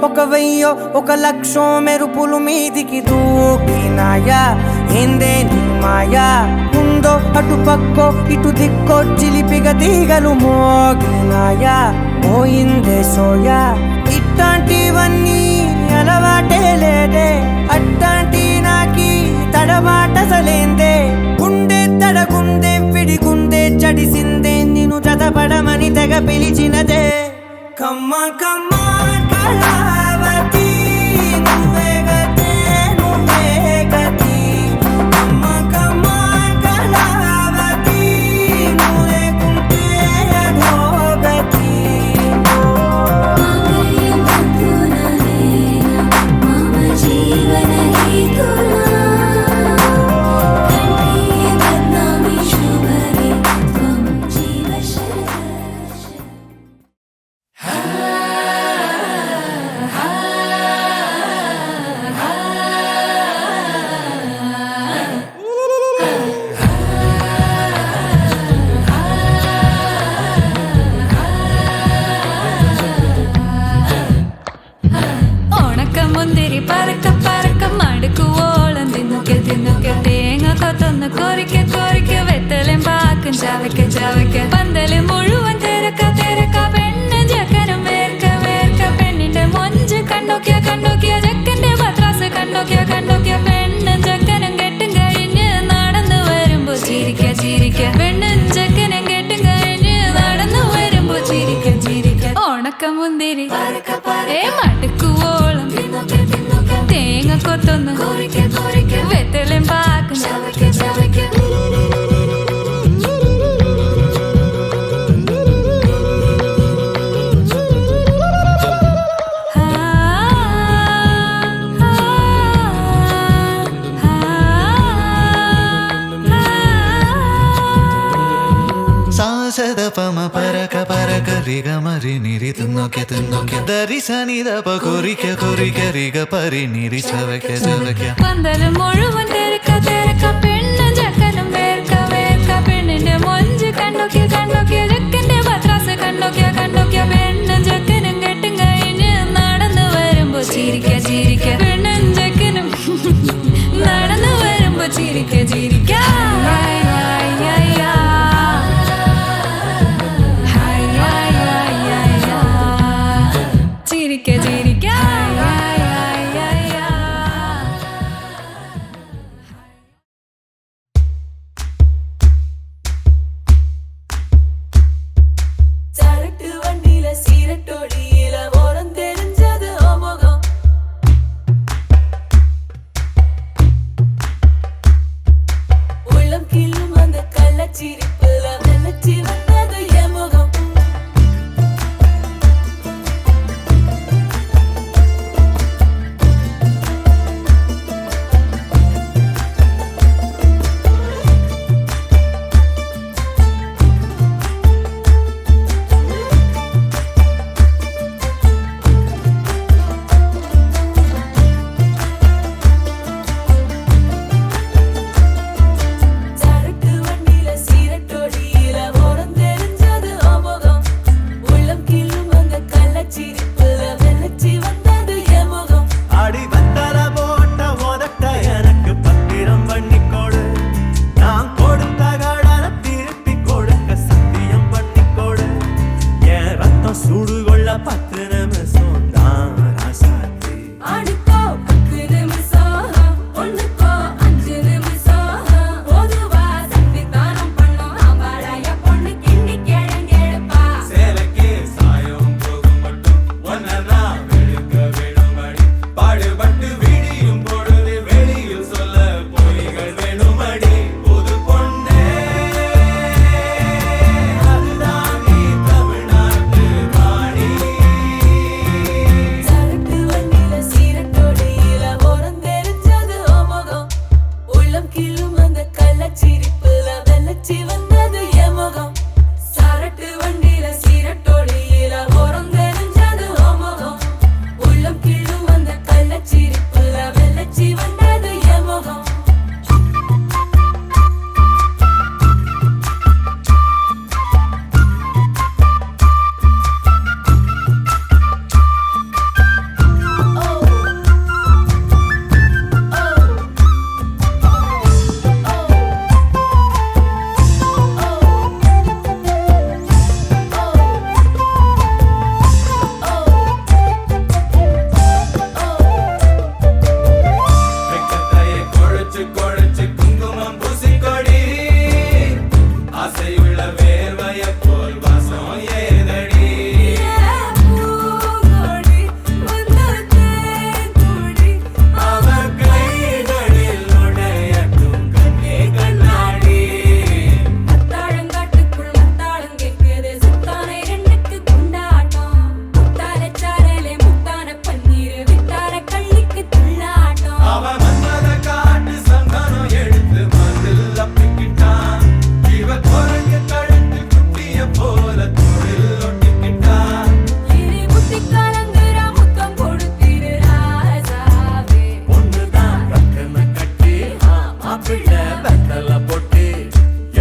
ఒక వెయ్యో ఒక లక్షో మెరుపులు మీదికి దూకినాయా ఏందే నీ మాయా ఉందో అటు పక్కో ఇటు దిక్కో చిలిపిగ తీగలు మోగినాయా పోయిందే సోయా ఇట్లాంటివన్నీ అలవాటే లేదే అట్లాంటి నాకి తడబాటసలేందే గుండె తడగుందే విడిగుందే చడిసిందే నిన్ను జతపడమని తెగ పిలిచినదే కమ్మ కమ్మ కళావతి నువ్వే గతే నువ్వే గతి కమ్మ కమ్మ కళావతి నువ్వు లేకుంటే అధోగతి പന്തല് മുഴുവൻ തിരക്ക തിരക്ക പെണ്ണ് ജക്കനും വേർക്ക വേർക്ക പെണ്ണിന്റെ മൊഞ്ച് കണ്ടോക്കിയ കണ്ടോക്കിയ ജക്കന്റെ പത്രാസ് കണ്ടോക്കിയ കണ്ടോക്കിയ പെണ്ണും ജക്കനും കെട്ടും കഴിഞ്ഞ് നടന്നു വരുമ്പോ ചിരിക്ക ചിരിക്ക പെണ്ണും ജക്കനും കെട്ടും കഴിഞ്ഞ് നടന്നു വരുമ്പോ ചിരിക്ക ചിരിക്ക ഉണക്കമുന്തിരി മടുക്കുവോളം തേങ്ങ കൊത്തൊന്ന് വെത്തലും പാക്കും ചവയ്ക്ക ചവയ്ക്ക പമ പരക പരക റിഗ മരി നിരി തുന്നൊക്കെ തുന്നൊക്കെ ദരിസ നിദപ കൊറിക്ക കൊറിക്ക റിഗ പരി നിരി ചവയ്ക്ക ചവയ്ക്ക പന്തല് മുഴുവൻ തിരക്ക തിരക്ക പെണ്ണ് ജക്കനും വേർക്ക വേർക്ക പെണ്ണിന്റെ മൊഞ്ച് കണ്ടോക്കിയ കണ്ടോക്കിയ ജക്കന്റെ പത്രാസ് കണ്ടോക്കിയ കണ്ടോക്കിയ പെണ്ണും ജക്കനും കെട്ടും കഴിഞ്ഞ് നടന്നു വരുമ്പോ ചിരിക്ക ചിരിക്ക പെണ്ണും ജക്കനും നടന്നു വരുമ്പോ ചിരിക്ക ചിരിക്ക ചിരിക്ക ചിരിക്ക ചരട്ട് വണ്ടിയില സീരട്ടോടിയില ഓരം തെരിഞ്ഞത് ഓമുഖം ഉള്ളം കിള്ളും அந்த കള്ളച്ചിരിപ്പില വെള്ളച്ചി വന്നത് എമുഖം மாப்பிள்ள வெத்தல பொட்டு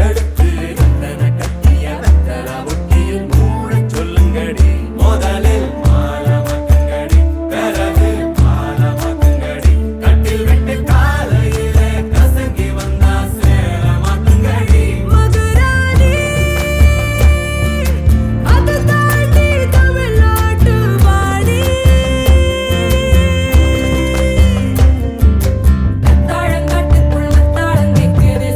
எடுத்து வெத்தன கட்டிய வெத்தல ஒட்டியில் மூட சொல்லுங்கடி முதலில் மாலமாக்குங்கடி பிறகு மாலமாக்குங்கடி கட்டில் விட்டு காலையில கசங்கி வந்தா சேலமாக்குங்கடி மதுராணி அது தாண்டி தமிழ்நாட்டு வாடி தாழங்காட்டுக்குள்ள தாளம் கேட்குது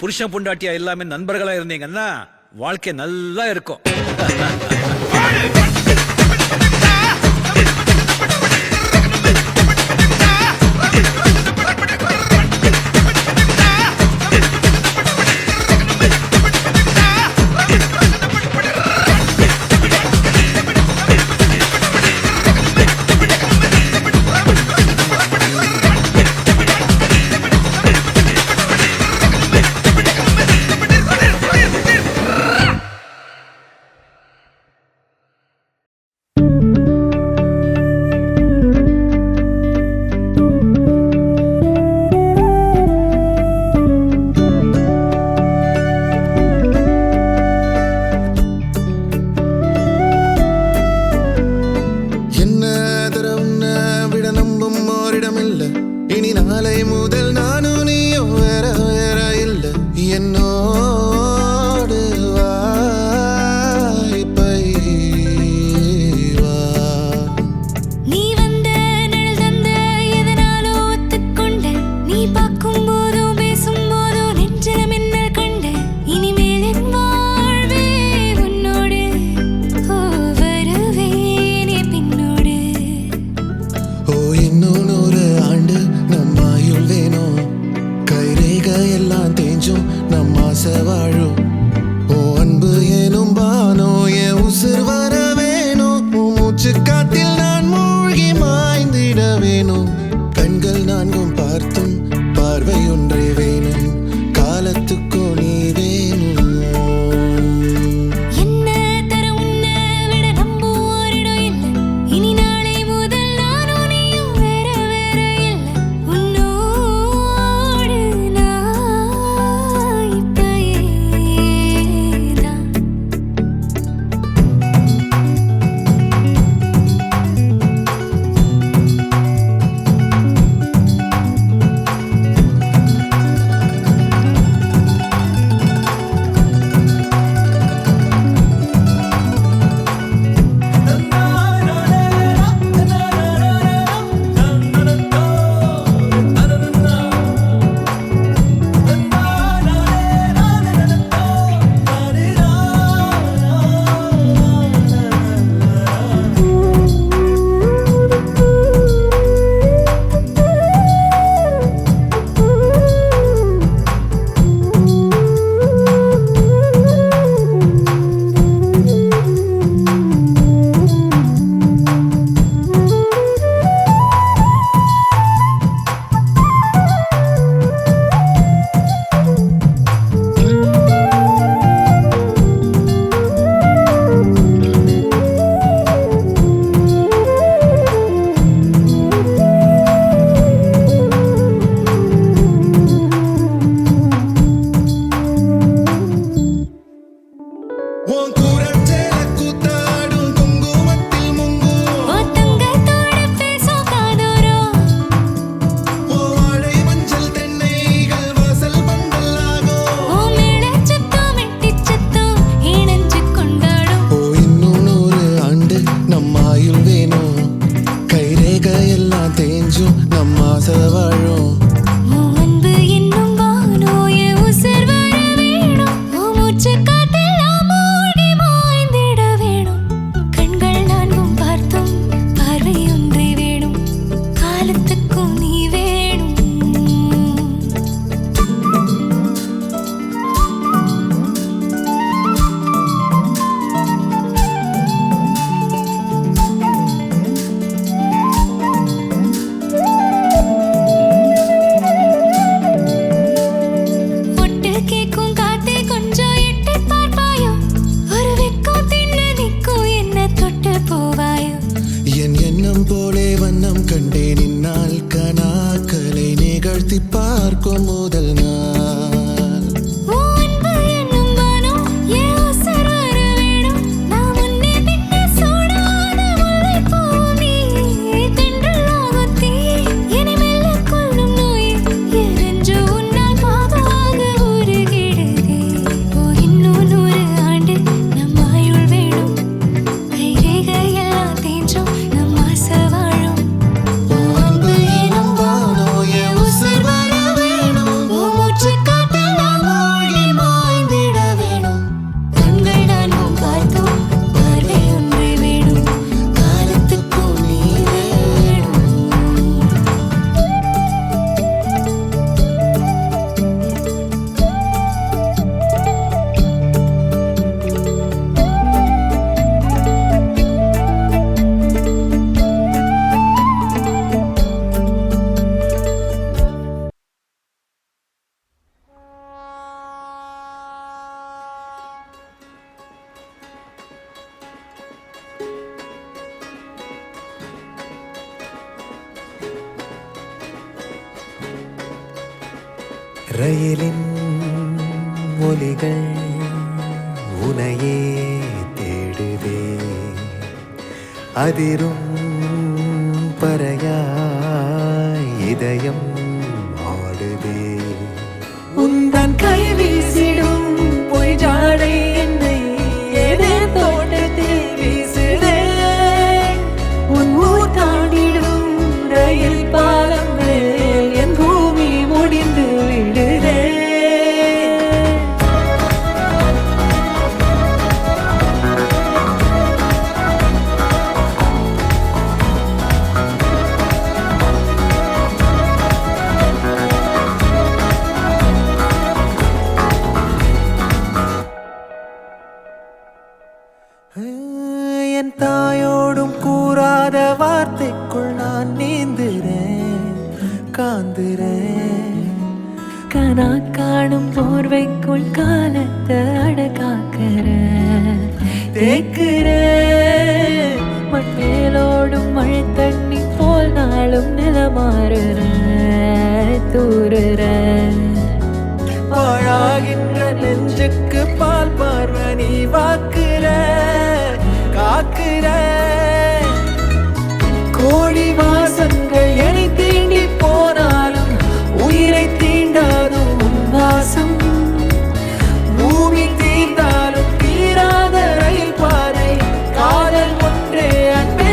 புருஷன் பொண்டாட்டியா எல்லாமே நண்பர்களா இருந்தீங்கன்னா வாழ்க்கை நல்லா இருக்கும். ரயிலின் ஒலிகள் உனையே தேடுதே அதிரும் பறையாய் இதயம் ஆடுதே உந்தன் கை வீசிடும் பொய் ஜாடை என்னை ஏதே தோட்டத்தில் வீசுதே உன் ஊர் தாண்டிடும் ரயில் பாலம் மேல் என் பூமி முடிந்து விடுதே என் தாயோடும் கூறாத வார்த்தைக்குள் நான் நீந்துறேன் காந்துறேன் கனா காணும் போர்வைக்குள் காலத்தை அடக்காக்கிற தேக்குற மண்மேலோடும் மழை தண்ணி போல் நாளும் நிலமாறுற தூறுற பாழாகின்ற நெஞ்சுக்கு பால் பார்வை நீ வாக்குற காக்குற கோடி வாசங்கள் என்னை தீண்டி போனாலும் உயிரை தீண்டாதும் உன் வாசம் பூமி தீர்ந்தாலும் தீராத ரயில் பாதை காதல் ஒன்றே அன்பே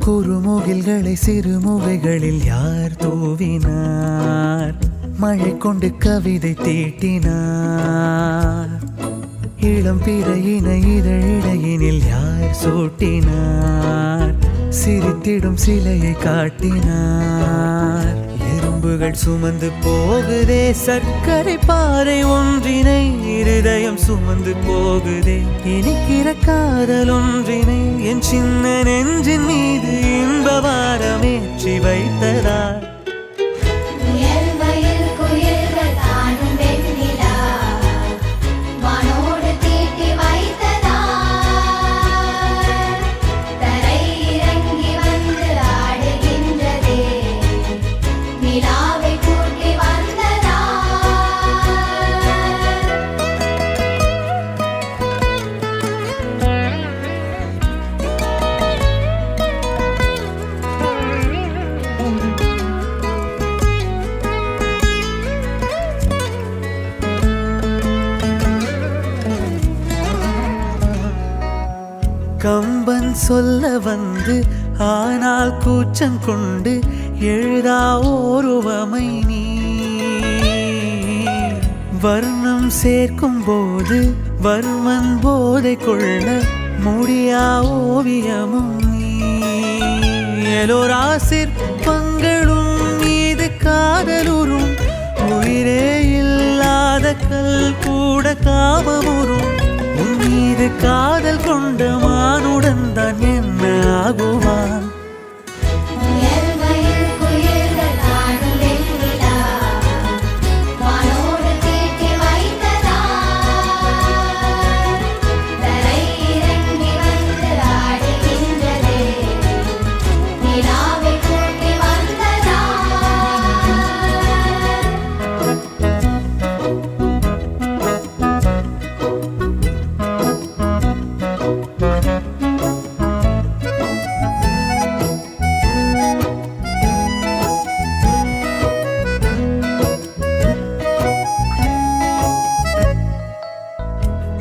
குறுமுகில்களை சிறுமுகைகளில் யார் தூவினார் மழை கொண்டு கவிதை தீட்டினார் இளம் பிறையின இதழிடையினில் யார் சூட்டினார் சிரித்திடும் சிலையை காட்டினார் எறும்புகள் சுமந்து போகுதே சர்க்கரை பாறை ஒன்றினை இருதயம் சுமந்து போகுதே இனிக்கிற காதல் ஒன்றினை என் சின்ன நெஞ்சின் மீது இன்ப வாரமேற்றி வைத்ததார் கம்பன் சொல்ல வந்து ஆனால் கூச்சம் கொண்டு எழுதா ஓருவமை நீ வர்ணம் சேர்க்கும் போது வர்மன் போதை கொள்ள முடியா ஓவியமும் நீ எலோரா சிற்பங்களும் மீது காதலுறும் உயிரே இல்லாத கல் கூட காமமுறும் உன் மீது காதல் கொண்ட மானுடன் தான் என்ன ஆகுவான்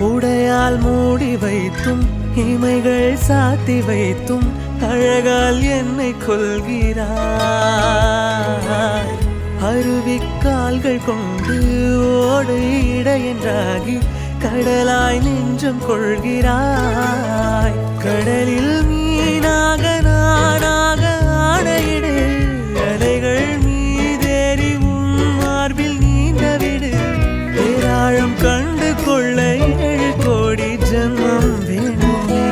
உடையால் மூடி வைத்தும் இமைகள் சாத்தி வைத்தும் அழகால் என்னை கொள்கிறாய். அருவிக்கால்கள் கொண்டு ஓடு இடையென்றாகி கடலாய் நெஞ்சம் கொள்கிறாய். கடலில் மீனாக நானாக ஆணையிடு, அலைகள் மீதேறி உன் மார்பில் நீண்டவிடு. பேராழம் கண்டு கொள்ள 7 கோடி ஜென்மம் வேண்டுமே.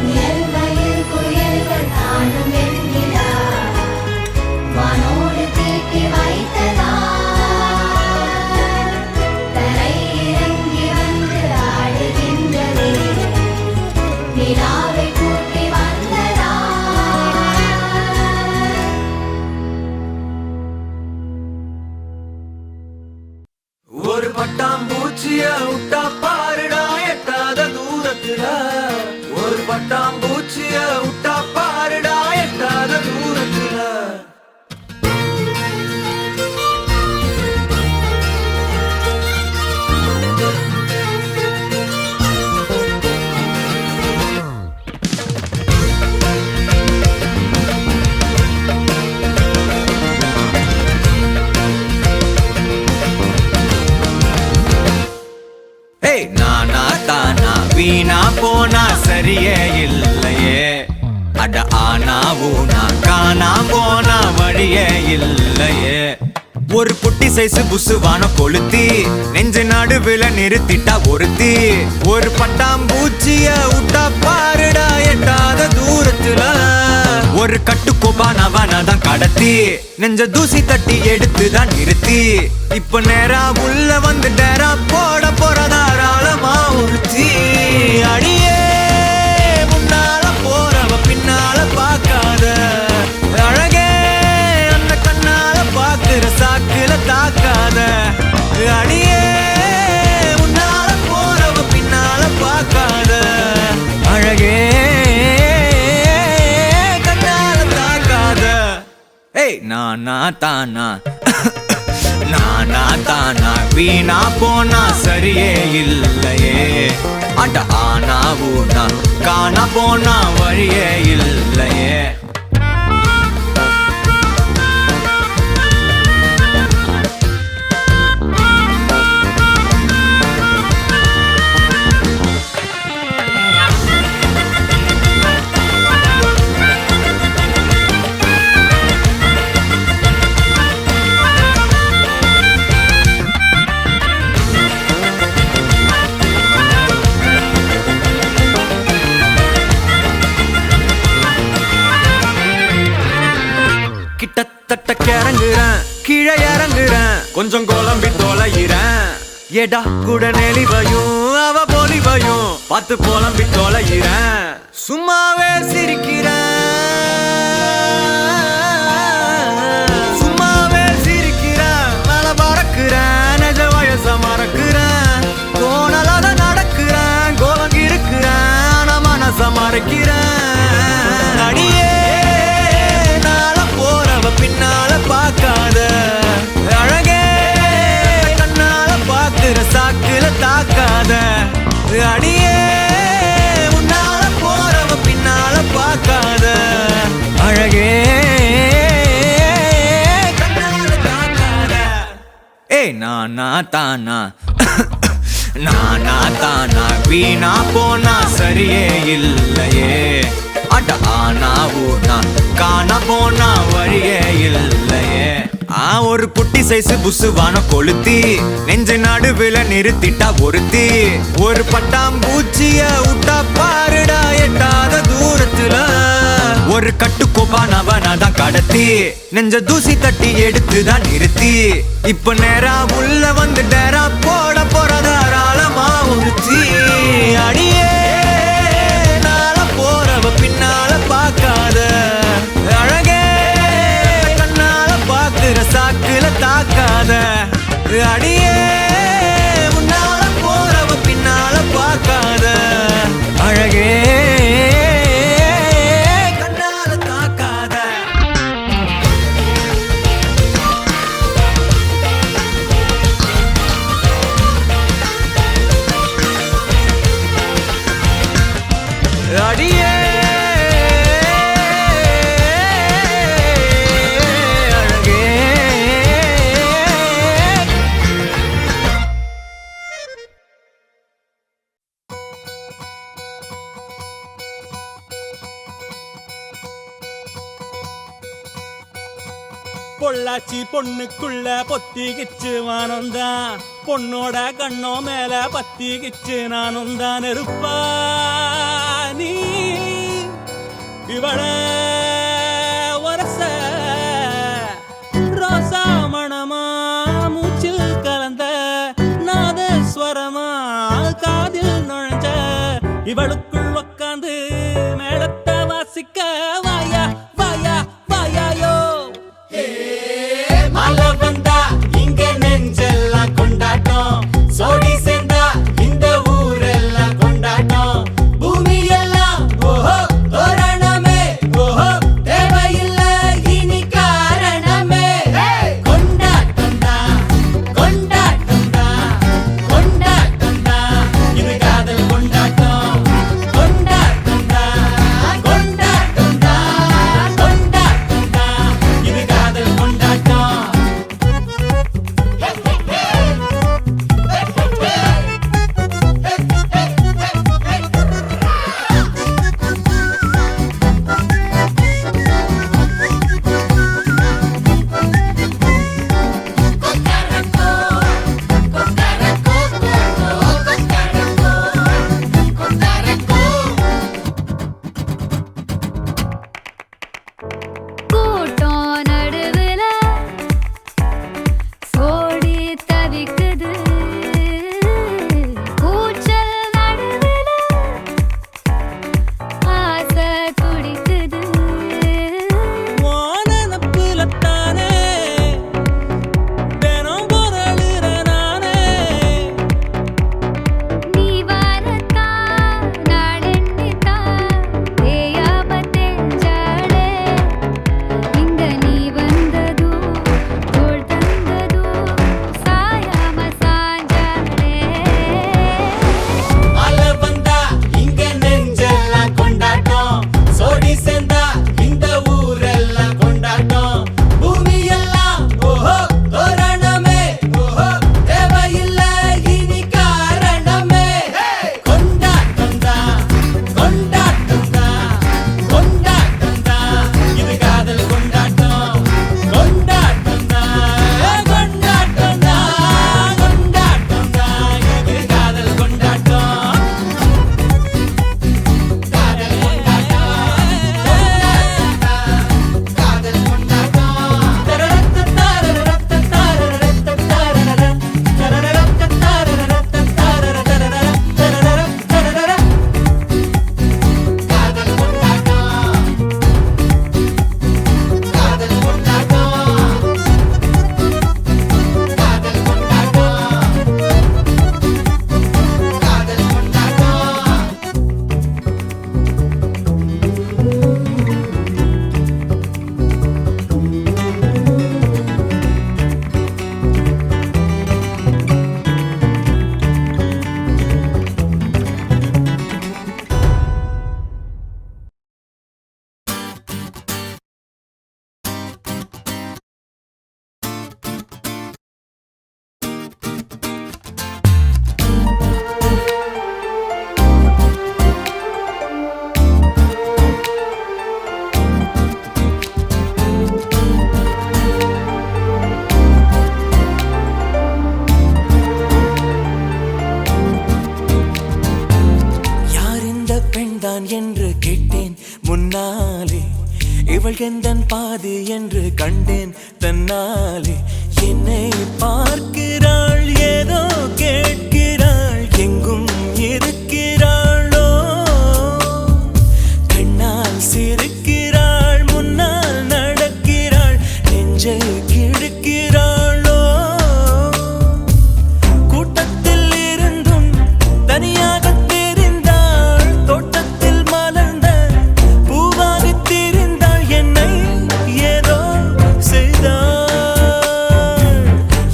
இயல்பையில் குயல்கள் தானும் வெண்ணிலா, வானோடு தீட்டி வைத்ததா, தரை இறங்கி வந்து ஆடுகின்றதே, நிலாவை கூட்டி வந்ததா. ஒரு பட்டாம்பூச்சிய விட்டா பாருடா எட்டாத தூரத்துல, ஒரு பட்டாம்பூச்சிய விட்டா பாருடா எட்டாத தூரத்துல. ஏய் நானா தானா வீணா போனா சரியே இல்லையே, அட ஆனா ஊனா காணா போனா வழியே இல்லையே. ஒரு குட்டி சைஸ் புசுவான கொளுத்தி நெஞ்சு நடுவில் நிறுத்திட்டா ஒருத்தி, ஒரு பட்டாம்பூச்சிய விட்டா பாருடா எட்டாத தூரத்துல. ஒரு கட்டுக்கோப்பானவனதான் கடத்தி நெஞ்ச தூசி தட்டி எடுத்துதான் நிறுத்தி, இப்ப நேரா உள்ள வந்து டேரா போட போறதாராளமா ஒருத்தி. அடியே முன்னால போறவ பின்னால பார்க்காத, அழகே அந்த கண்ணால பாக்குற சாக்குல தாக்காத. அடியே முன்னால போறவ பின்னால பார்க்காத, அழகே கண்ணால தாக்காத. ஏய் நானா தானா நானா தானா வீணா போனா சரியே இல்லையே, அட ஆனா ஊனா காணா போனா வழியே இல்லையே. கிட்டத்தட்ட கிறங்குறேன் கீழே இறங்குறேன், கொஞ்சம் குழம்பி தொலைகிறேன். எடா கூட நெளிவையும் அவ பொலிவையும் பார்த்து புலம்பி தொலைகிறேன். சும்மாவே சிரிக்கிறேன், சும்மாவே சிரிக்கிறேன், மேல பறக்கிறேன், நெஜ வயச மறக்கிறேன். கோணலாத நடக்கிறேன், கோலம் இருக்கிறேன், நான் மனச மறைக்கிறேன். அடியே பின்னால பார்க்காத, அழகே கண்ணால பாக்குற சாக்குல தாக்காத. அடியே முன்னால போறவ பின்னால பார்க்காத, அழகே கண்ணால தாக்காத. ஏய் நானா தானா நானா தானா வீணா போனா சரியே இல்லையே, அட ஆனா ஊனா காணா போனா வழியே இல்லையே. ஒரு குட்டி சைஸ் புசுவான கொளுத்தி நெஞ்ச நடுவில் நிறுத்திட்டா ஒருத்தி, ஒரு பட்டாம்பூச்சிய விட்டா பாருடா எட்டாத தூரத்துல. ஒரு கட்டுக்கோப்பானவனதான் கடத்தி நெஞ்ச தூசி தட்டி எடுத்துதான் நிறுத்தி, இப்ப நேரா உள்ள வந்து டேரா போட போறதாராளமா ஒருத்தி. அடியே போறவ பின்னால பார்க்காத, அழகே கண்ணால பாக்குற சாக்குல தாக்காத. அடியே முன்னால போறவ பின்னால பார்க்காத, அழகே கண்ணால தாக்காத. அடியே பொள்ளாச்சி பொண்ணுக்குள்ள பொத்திக்கிச்சு வானந்தான் பொண்ணோட கண்ணோ மேல பத்திக்கிச்சு நானும் தான் இருப்பா நீ இவள வரச ரோசா மணமா மூச்சில் கலந்த நாதஸ்வரமா காதில் நுழைஞ்ச இவளுக்குள் உக்காந்து மேளத்தை வாசிக்க வாயா வாயா வாயாயோ மழை வந்தா இங்க நெஞ்செல்லாம் கொண்டாட்டம் சோடி சேர்ந்தா இந்த ஊரெல்லாம் கொண்டாட்டம் பூமி எல்லாம் ஓஹோ தோரணமே ஓஹோ தேவையில்லை இனி காரணமே கொண்டாட்டம் தான் கொண்டாட்டம் தான் கொண்டாட்டம் தான் இது காதல் கொண்டாட்டம் கொண்டாட்டம் தான் கொண்டாட்டம் தான் கொண்டாட்டம் தான் இது காதல் கொண்டாட்டம் கூட்டம் நடுவுல சோடி தவிக்குது கூச்சல் நடுவுல ஆசை துடிக்குது வானப்புலத்தானே தினம் பொருளுற நானே நீ வரத்தான் நாளெண்ணித்தான் தேயாம தெஞ்சாளே இங்க நீ வந்ததோ தோள் தந்ததோ சாயாம சாஞ்சாளே மழை வந்தா இங்க நெஞ்செல்லாம் கொண்டாட்டம் சோடி சேர்ந்தா இந்த ஊரெல்லாம் கொண்டாட்டம் பூமி எல்லாம் ஓஹோ தோரணமே ஓஹோ தேவையில்லை இனி காரணமே கொண்டாட்டம் தான் கொண்டாட்டம் தான் கொண்டாட்டம் தான் இது காதல் கொண்டாட்டம் கொண்டாட்டம் தான் கொண்டாட்டம் தான் கொண்டாட்டம் தான் இது காதல் கொண்டாட்டம் யார் இந்த பெண்தான் என்று கேட்டேன் முன்னாலே இவள் எந்தன் பாதி என்று கண்டேன் தன்னாலே என்னை பார்க்கிறாள் ஏதோ கேட்கிறாள் எங்கும் இருக்கிறாளோ கண்ணால் சிரிக்கிறாள் முன்னால் நடக்கிறாள் நெஞ்சை கிழக்கிறாளோ கூட்டத்தில் இருந்தும் தனியாக தெரிந்தாள் தோட்டத்தில் மலர்ந்த பூவாகத் தெரிந்தாள் என்னை ஏதோ செய்தாள்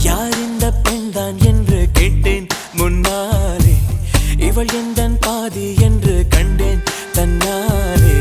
யார் இந்த பெண்தான் என்று கேட்டேன் முன்னாலே இவள் எந்தன் பாதி என்று கண்டேன் தன்னாலே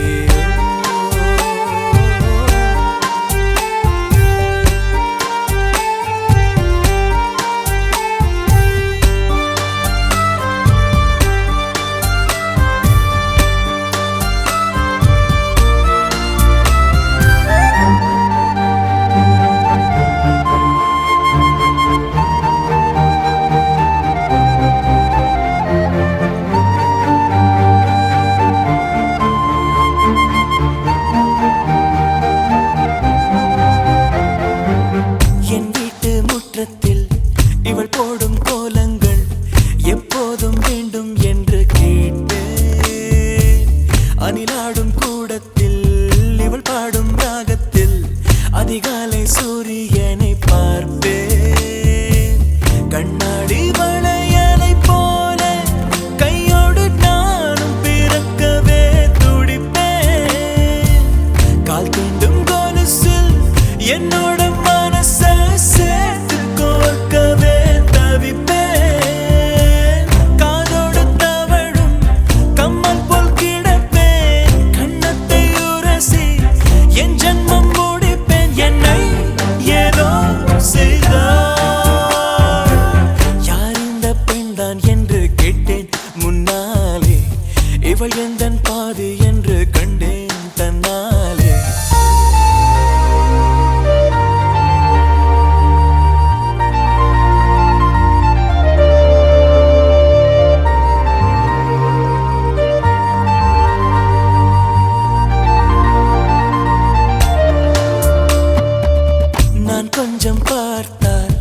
பார்த்தால்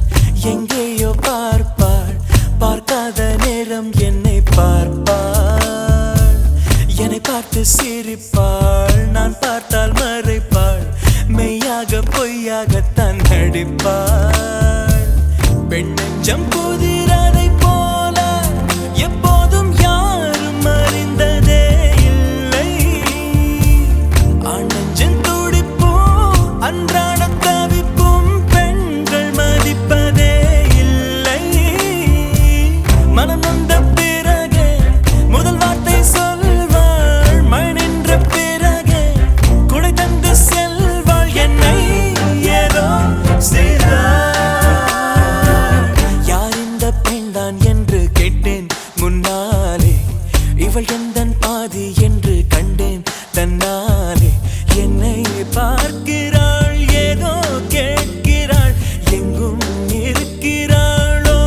எங்கேயோ பார்ப்பாள், பார்க்காத நேரம் என்னை பார்ப்பாள், என்னை பார்த்து சிரிப்பாள், நான் பார்த்தால் மறைப்பாள், மெய்யாக பொய்யாகத்தான் நடிப்பாள். பெண் நெஞ்சம் புதிரதை போல எப்போதும் யாரும் அறிந்ததே இல்லை. ஆண் நெஞ்சின் துடிப்பும் அன்றாட தவிப்பும் பெண்கள் மதிப்பதே இல்லை. மனம் வந்த பிறகு முதல் வார்த்தை சொல்வாள், மழை நின்ற பிறகு குடை தந்து செல்வாள், என்னை ஏதோ செய்தாள். யார் இந்த பெண்தான் என்று கேட்டேன் முன்னாலே, இவள் எந்தன் பாதி என்று கண்டேன் தன்னாலே. என்னை பார்க்கிறாள், ஏதோ கேட்கிறாள், எங்கும் இருக்கிறாளோ,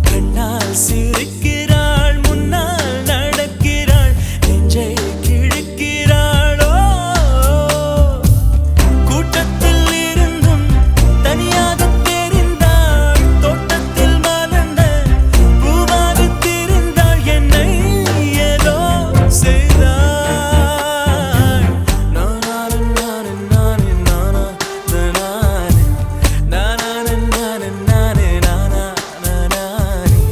கண்ணால் சிரிக்கிறாள், முன்னால் நடக்கிறாள், நெஞ்சை கிழக்கிறாளோ. கூட்டத்தில் இருந்தும் தனியாக தெரிந்தாள், தோட்டத்தில் மலர்ந்த பூவாக தெரிந்தாள், என்னை ஏதோ செய்தாள். நானான நானே நானே நானா நானே நானான நானே நானே நானா நானே.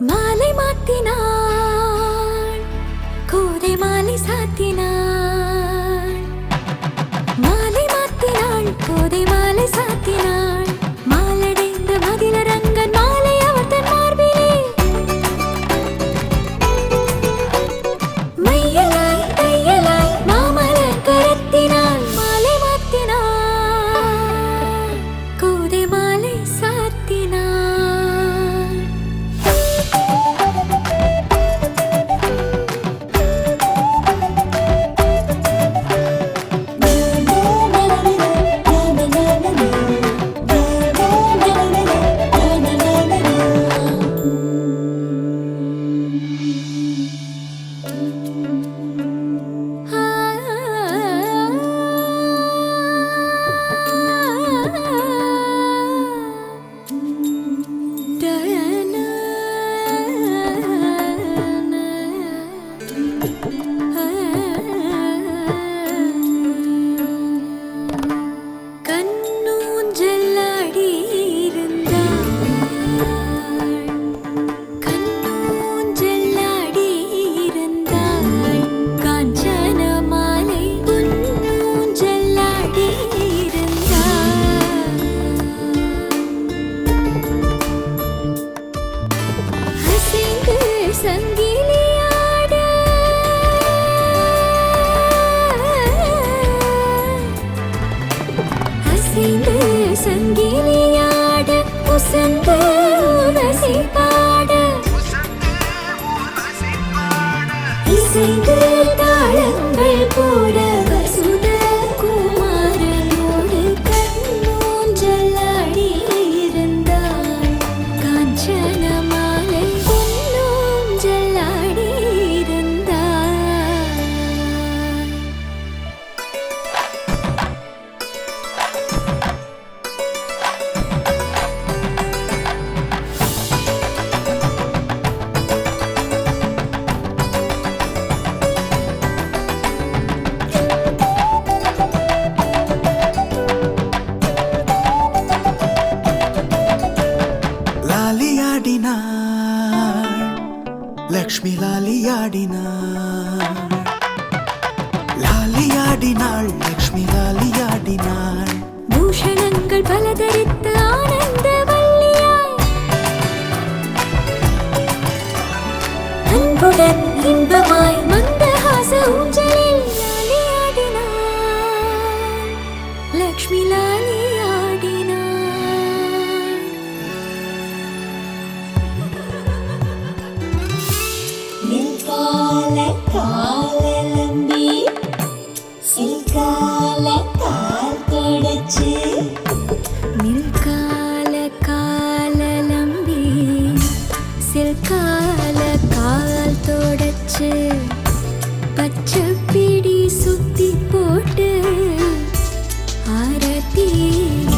மாலை மாத்தினாள், கோதை மாலை சாத்தினாள். மாலை மாத்தினாள், கோதை மாலை சாத்தினாள். மாலடைந்த மதிலரங்கன் மாலை அவர் தன் மார்பிலே. மையலாய் தையலாய் மாமலர் கரத்தினாள். மாலை மாத்தினாள், கோதை மாலை சாத்தினாள். சங்கிலியாட உசந்து உரசி பாட இசைந்து தாளங்கள் போட வசுத குமாரனோடு கண்ணூஞ்சலாடி இருந்தாள். காஞ்சன மாலை பொன்னூஞ்சலாடி இருந்தாள். லக்ஷ்மி லாலியாடினாள், லாலியாடினாள், லக்ஷ்மி லாலியாடினாள். பூஷணங்கள் பல தரித்து ஆனந்த வல்லியாய் அன்புடன் இன்பமாய் மந்தஹாச ஊஞ்சலில் லாலி ஆடினாள் லக்ஷ்மி லாலி ஆடினாள் நில்கால காலலம்பி சில்கால கால் தொடச்சு நில்கால காலலம்பி சில்கால கால் தொடச்சு பச்சைப்பிடி சுத்தி போட்டு ஆரத்தி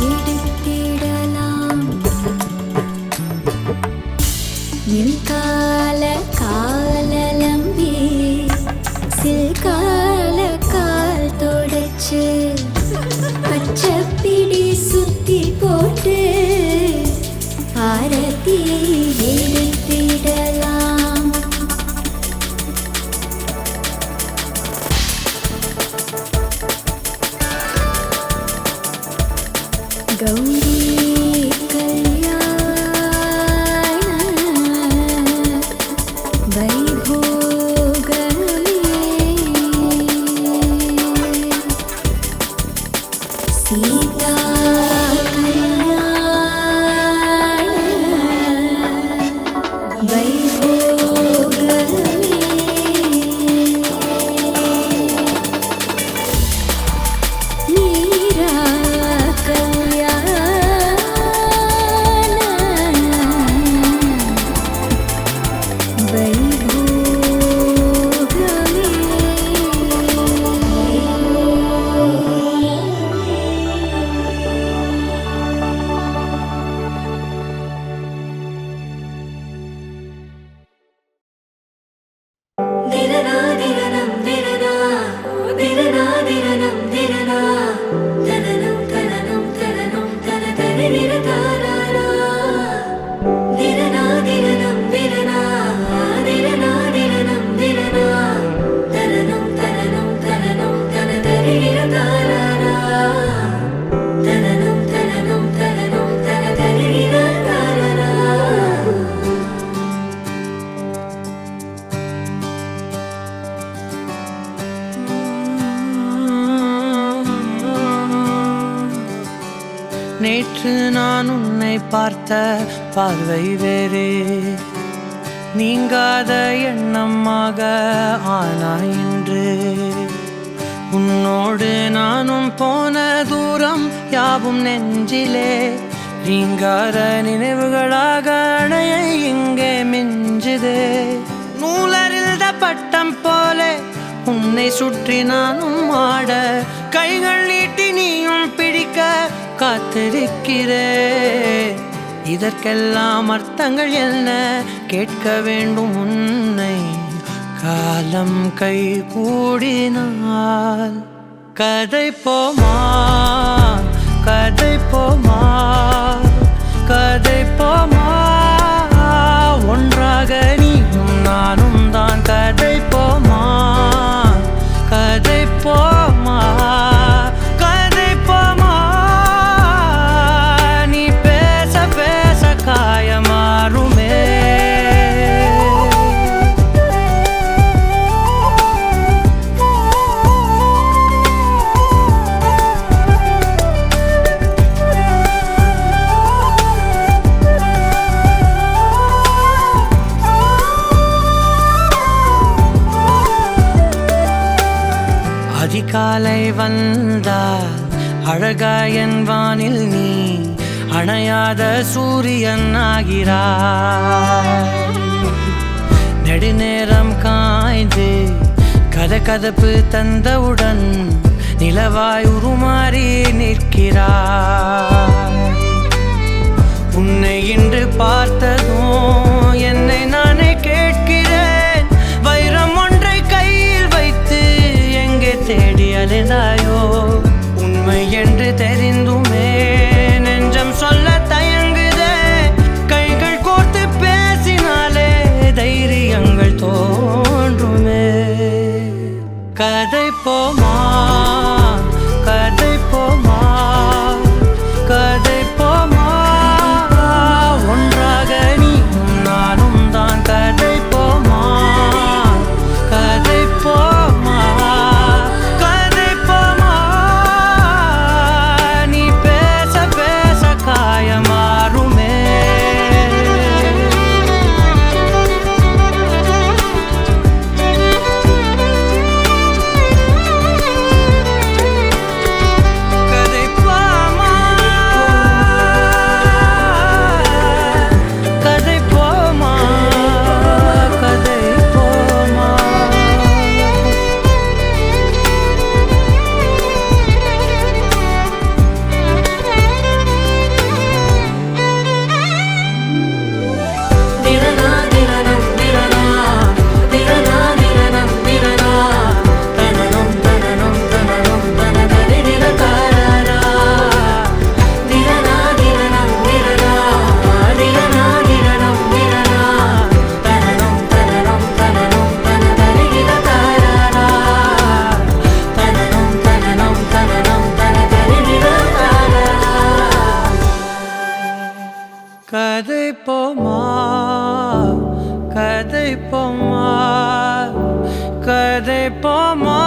எடுத்திடலாம் நில்கால காலலம்பி சில்கால கால் தொடச்சு பச்சைப்பிடி சுத்தி போட்டு ஆரத்தி எடுத்திடலாம் கௌரி கல்யாண வைபோகமே சீதா கல்யாண வைபோகமே மீரா கல்யாண நேற்று நான் உன்னை பார்த்த பார்வை வேறே நீங்காத எண்ணமாக ஆனாய் இன்று உன்னோடு நானும் போன தூரம் யாவும் நெஞ்சிலே நீங்காத நினைவுகளாக அணைய இங்கே மிஞ்சுதே நூலறிந்த பட்டம் போல உன்னை சுற்றி நானும் ஆட கைகள் நீட்டி நீயும் பிடிக்க காத்திருக்கிறே இதற்கெல்லாம் அர்த்தங்கள் என்ன கேட்க வேண்டும் உன்னை காலம் கை கூடினால் கதை போமா கதை போமா கதை போமா ஒன்றாக நீயும் நானும் தான் கதை போமா கதை போமா கதை போமா நீ பேச பேச காயமாறுமே அதிகாலை வந்தால் அழகாயன் வானில் நீ அணையாத சூரியன் ஆகிறாய் நெடுநேரம் காய்ந்து கதகதப்பு தந்தவுடன் நிலவாய் உருமாறி நிற்கிறாய் உன்னை இன்று பார்த்ததும் என்னை நானே கேட்கிறேன் வைரம் ஒன்றை கையில் வைத்து எங்கே தேடி அலைந்தாயோ உண்மை என்று தெரிந்துமே நெஞ்சம் சொல்ல தயங்குதே கைகள் கோர்த்து பேசினாலே தைரியங்கள் தோன்றுமே கதை போமா கதை போமா கதை போமா ஒன்றாக நீயும் நானும் தான் கதை போமா கதை போமா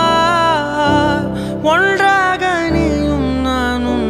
ஒன்றாக நீயும் நானும்.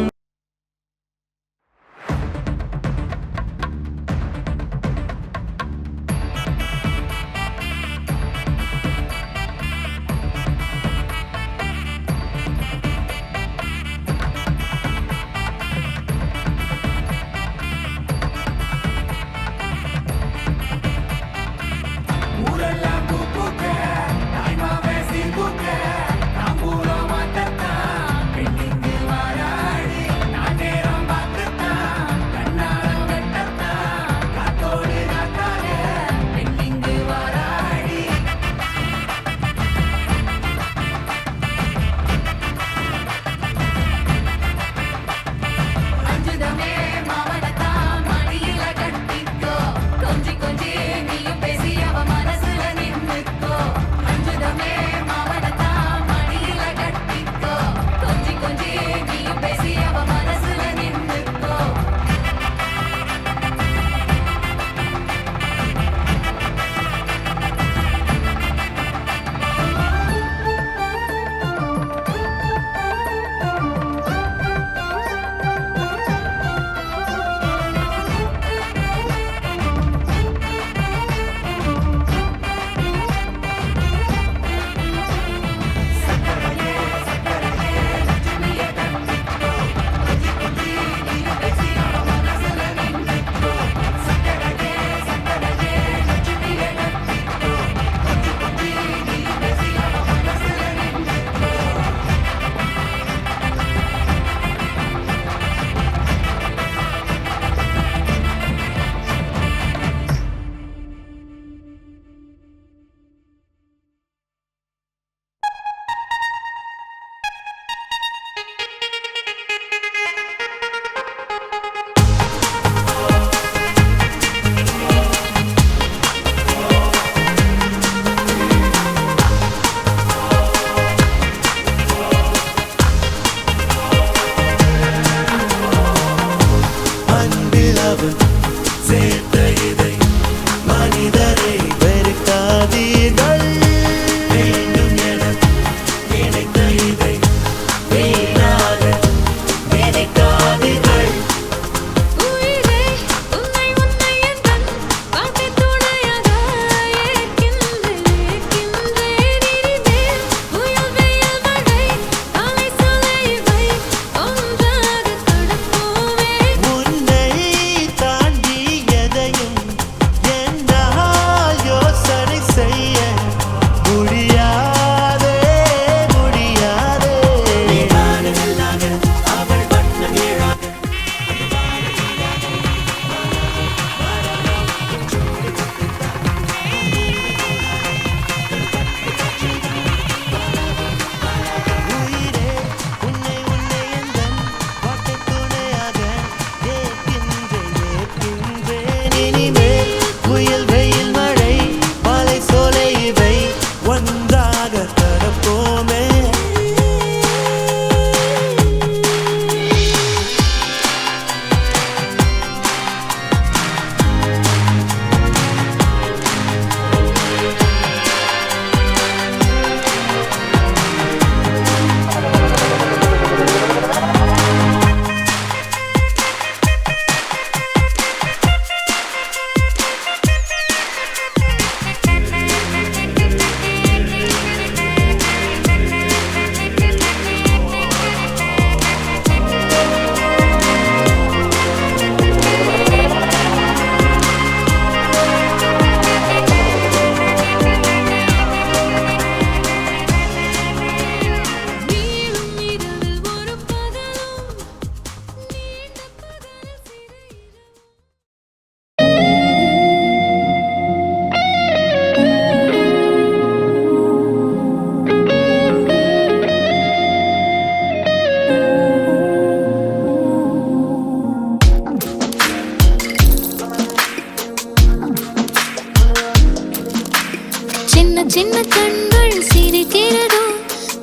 சின்ன கண்கள் சிரிக்கிறதோ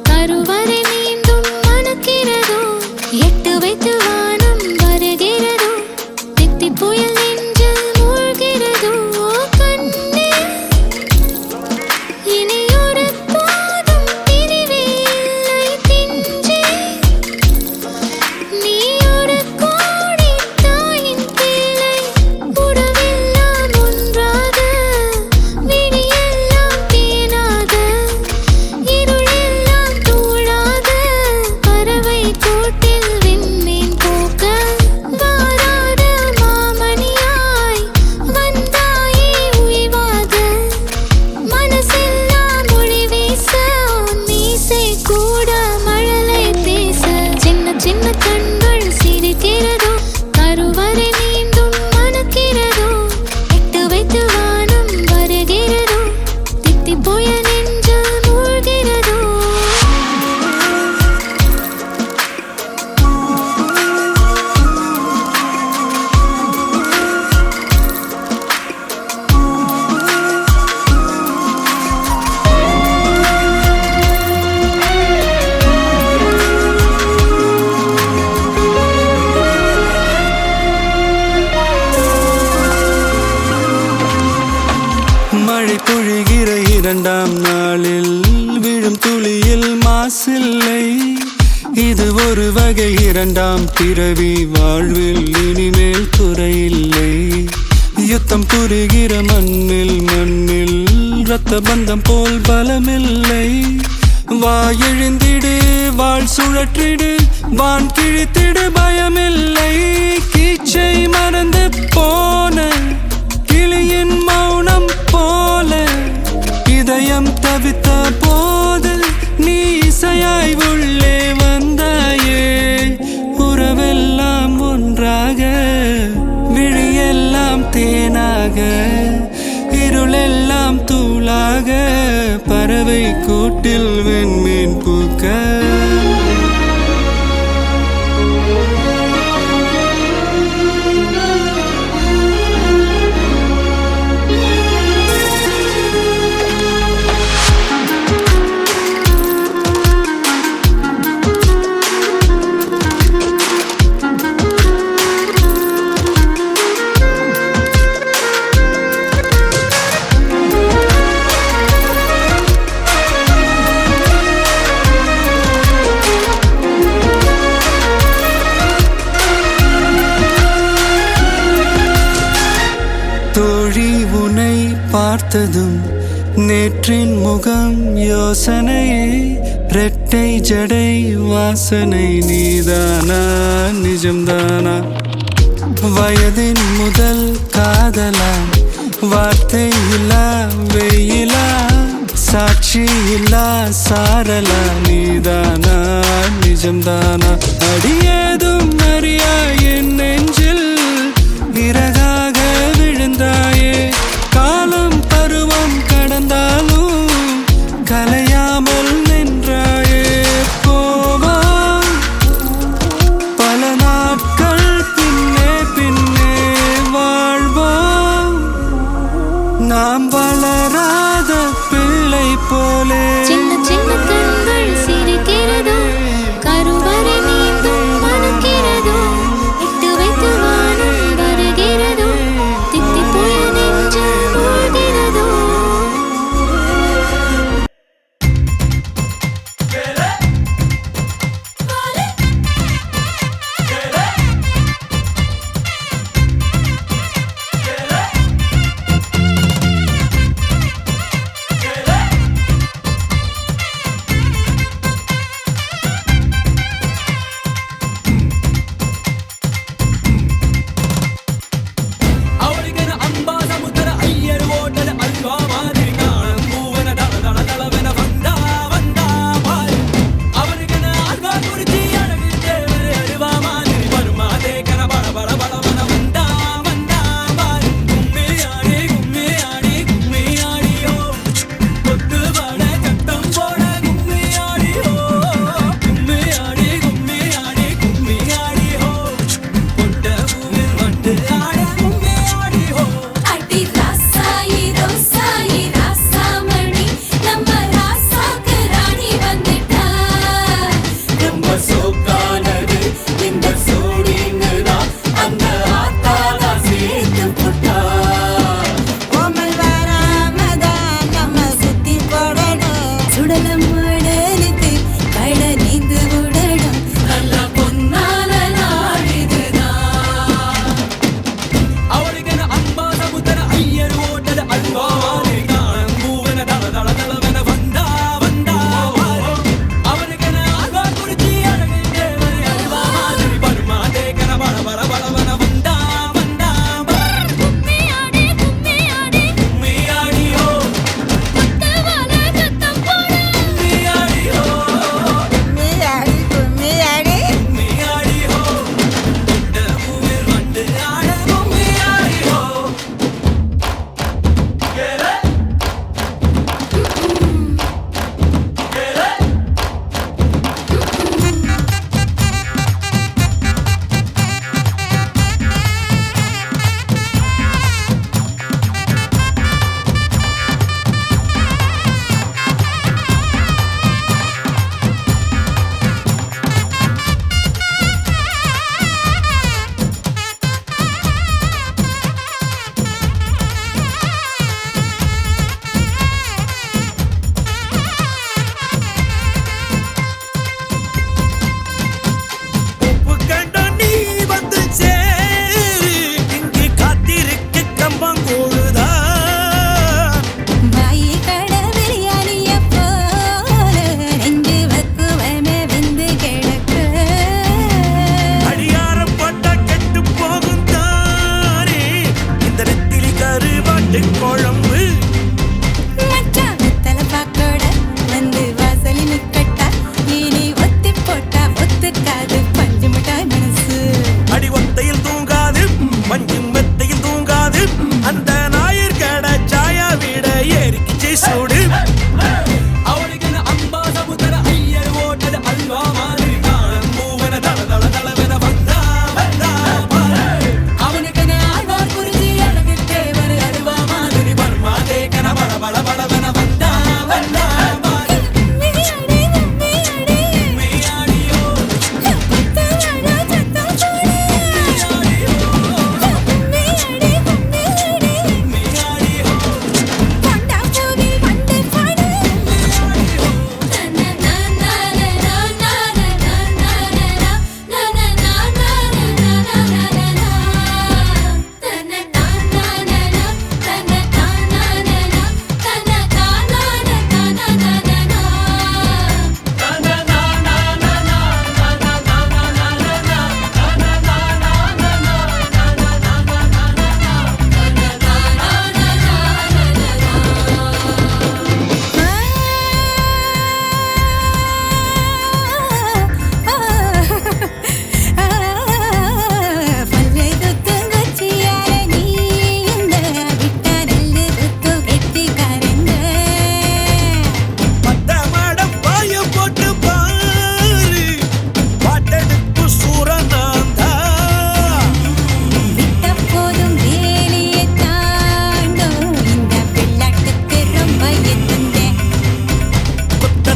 கருவறை மீண்டும் மணக்கிறதோ எட்டு வைத்து வானம் வருகிறதோ தித்தி புயல் நெஞ்சில் மூழ்கிறதோ கண்ணே இனி ஒரு மாசில்லை. இது ஒரு வகை இரண்டாம் பிறவி, வாழ்வில் இனிமேல் குறையில்லை. யுத்தம் புரிகிற மண்ணில் மண்ணில் இரத்த பந்தம் போல் பலமில்லை. வா எழுந்திடு, வாழ் சுழற்றிடு, வான் கிழித்திடு, பயமில்லை. கீச்சை மறந்து போன கிளியின் மௌனம் போல இதயம் தவித்த போது நீ இசையாய் உள்ளே வந்தாயே. உறவெல்லாம் ஒன்றாக, விழியெல்லாம் தேனாக, இருளெல்லாம் தூளாக, பறவை கூட்டில் வெண்மீன் பூக்க. தோழி உனை பார்த்ததும் நேற்றின் முகம் யோசனை, ரெட்டை ஜடை வாசனை, நீதானா நிஜம்தானா? வயதின் முதல் காதலா, வார்த்தை இல்லா வெயிலா, சாட்சி இல்லா சாரலா, நீதானா நிஜம்தானா? அடியேதும் அறியா என் நெஞ்சில் இறகாக விழுந்தாயே. காலம் பருவம் கடந்தாலும் கலையாமல் நின்றாயே. போவோம் பல நாட்கள், பின்னே பின்னே வாழ்வோம், நாம் வளராத பிள்ளை போலே. சின்ன சின்ன கண்கள் சிரிக்கிறதோ, கருவறை நீந்தும் மணக்கிறதோ, இட்டு வைத்து வானம் வருகிறதோ, தித்தி புய நெஞ்சு மூழ்கிறதோ.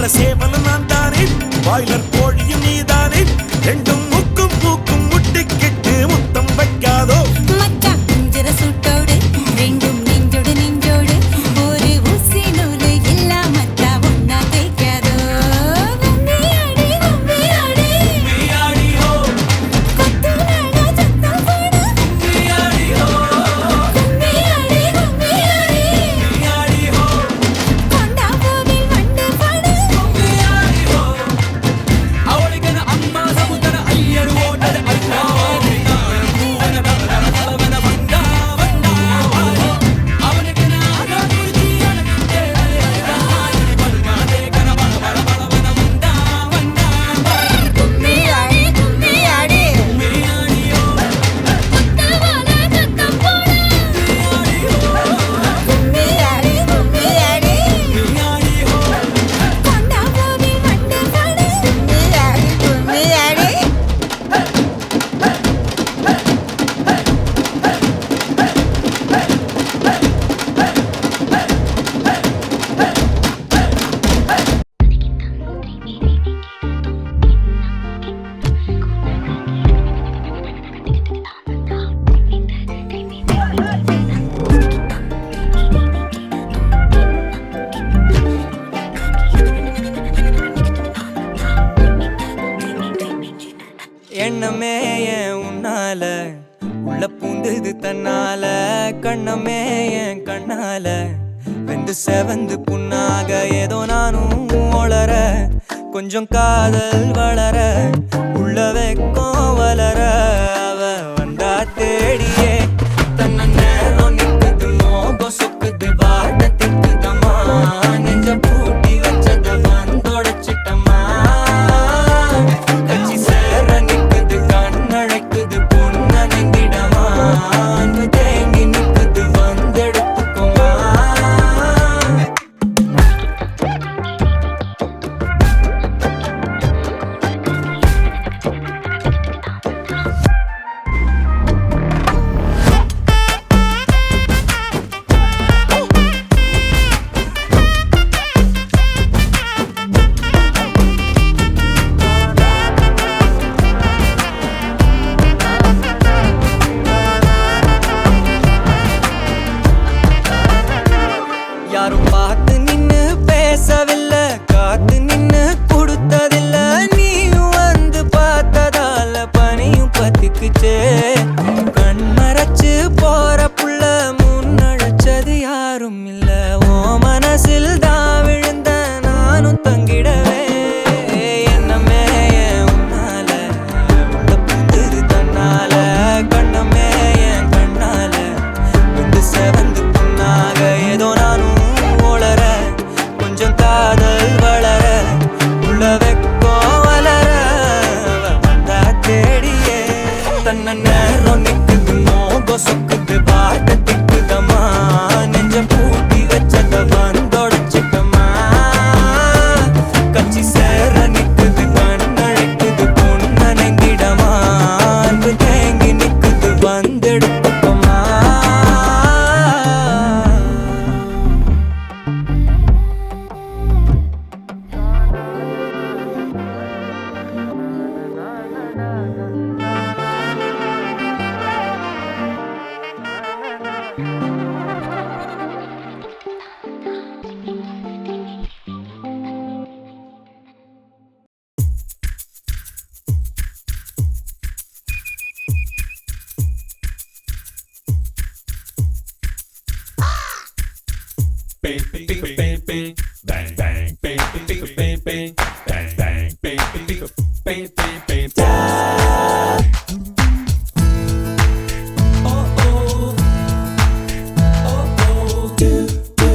நல்ல சேவல நான் தானே பாய்லர் கோழியும் நீதானே ரெண்டும் முக்கும் மூக்கும் முட்டிக்கிட்டு முத்தம் வைக்காதோ மச்சான் குஞ்சர சூட்டோடு ரெண்டும் நெஞ்சோடு நெஞ்சோடு ஒரு ஊசி நூலு இல்லாமத்தா ஒன்னா தேய்க்காதோ கும்மியாடி கும்மியாடி கும்மியாடி ஹோ கொத்துனாடா சத்தம் போடு கும்மியாடி ஹோ கும்மியாடி கும்மியாடி கும்மியாடி ஹோ கொண்டா கோவில் வண்டு பாடு கும்மியாடி ஹோ அவளுக்கென அம்மா சமுதர ஐயர் ஓட்டது அல்லா பூவன பலவன வந்தா வந்தா அவனுக்கென ஆகா குருஜி அனக்கிட்டே பல்மாதே கன பலவன வந்தா வந்தா கும்மியாடி கும்மியாடி கும்மியாடி ஹோ கொத்தவால சத்தம் போடு கும்மியாடி கும்மியாடி கும்மியாடி ஹோ கொண்டா கோவில் வண்டு பாடு கும்மியாடி கும்மியாடி எண்ணமே ஏன் உன்னால உள்ள பூந்துது தன்னால கண்ணமே என் கண்ணால வெந்து செவந்து புண்ணாக ஏதோ நானும் ஒளர கொஞ்சம் காதல் வளர உள்ள வெக்கம் வளர அவ வந்தா தேடியே தன்ன நேரம் நிக்குது மோகம் சொக்குது வாட திக்குதம்மா நெஞ்ச பூட்டி வச்சத வந்தொடச்சிட்டம்மா கச்சி சேர நிக்குது கண்ணழைக்குது பொண்ண நெங்கிடமா அன்பு தேங்கி நிக்குது வந்தெடுத்துக்குமா யாரும் பார்த்து நின்னு பேசவில்லை காத்து நின்னு கொடுத்ததில்ல நீயும் வந்து பார்த்ததால பனியும் பத்திக்குச்சே கண் மறைச்சு போற புள்ள முன்னழைச்சது யாரும் இல்ல ஓ மனசில் தான் விழுந்த நானும் தங்கிடவே என்னமே என் உன்னால உள்ள புந்துது தன்னால கண்ணமே என் கண்ணால வந்து செவந்து புண்ணாக ஏதோ நானும் ஒளர கொஞ்சம் காதல் வளர உள்ள வெக்கம் வளர அவ வந்தா தேடியே தன்ன நேரம் நிக்குது மோகம் சொக்குது வாட்ட திக்குதம்மா நெஞ்ச பூட்டி வச்சத வந்தொடச்சிட்டம்மா கச்சி சேர நிக்குது கண்ணழைக்குது பொண்ண நெங்கிடமா அன்பு தேங்கி நிக்குது வந்தெடுத்துக்கமா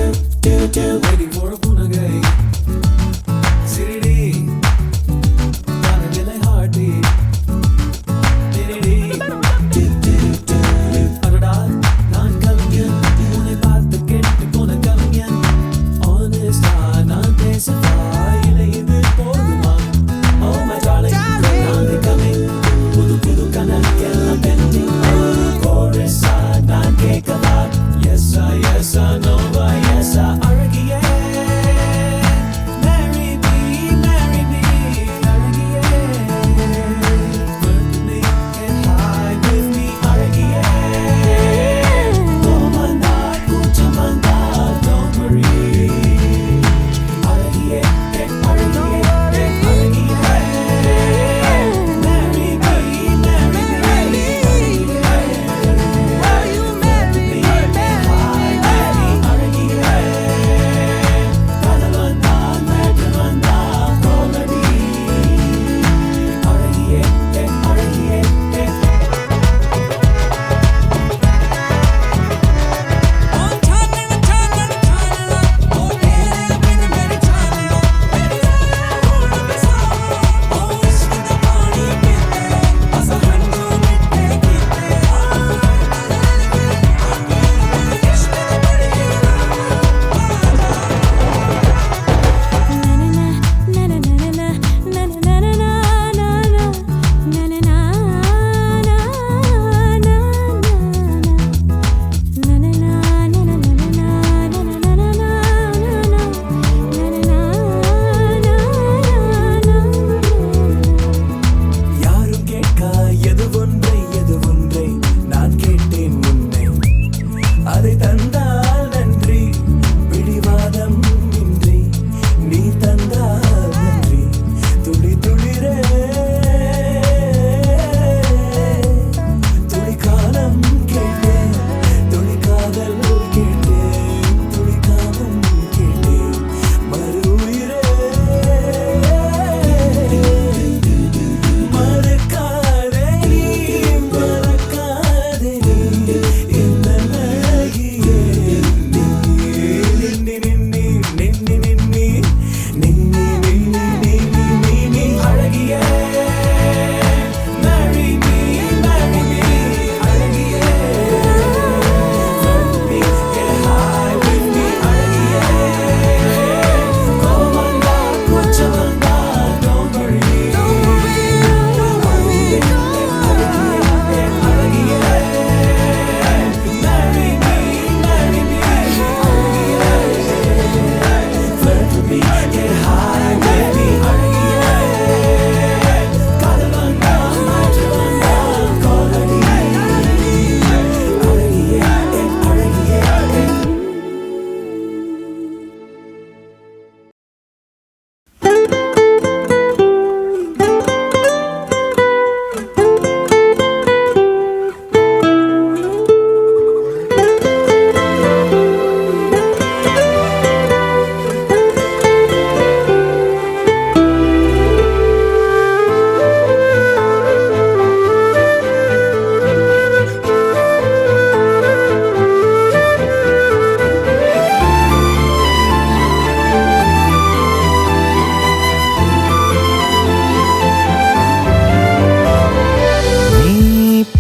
Waiting for a punagay. Siridi, tanagile heartbeat. Diridi, அடடா நான் கவிஞன் உன்னை பார்த்து கேட்டு போன கவிஞன்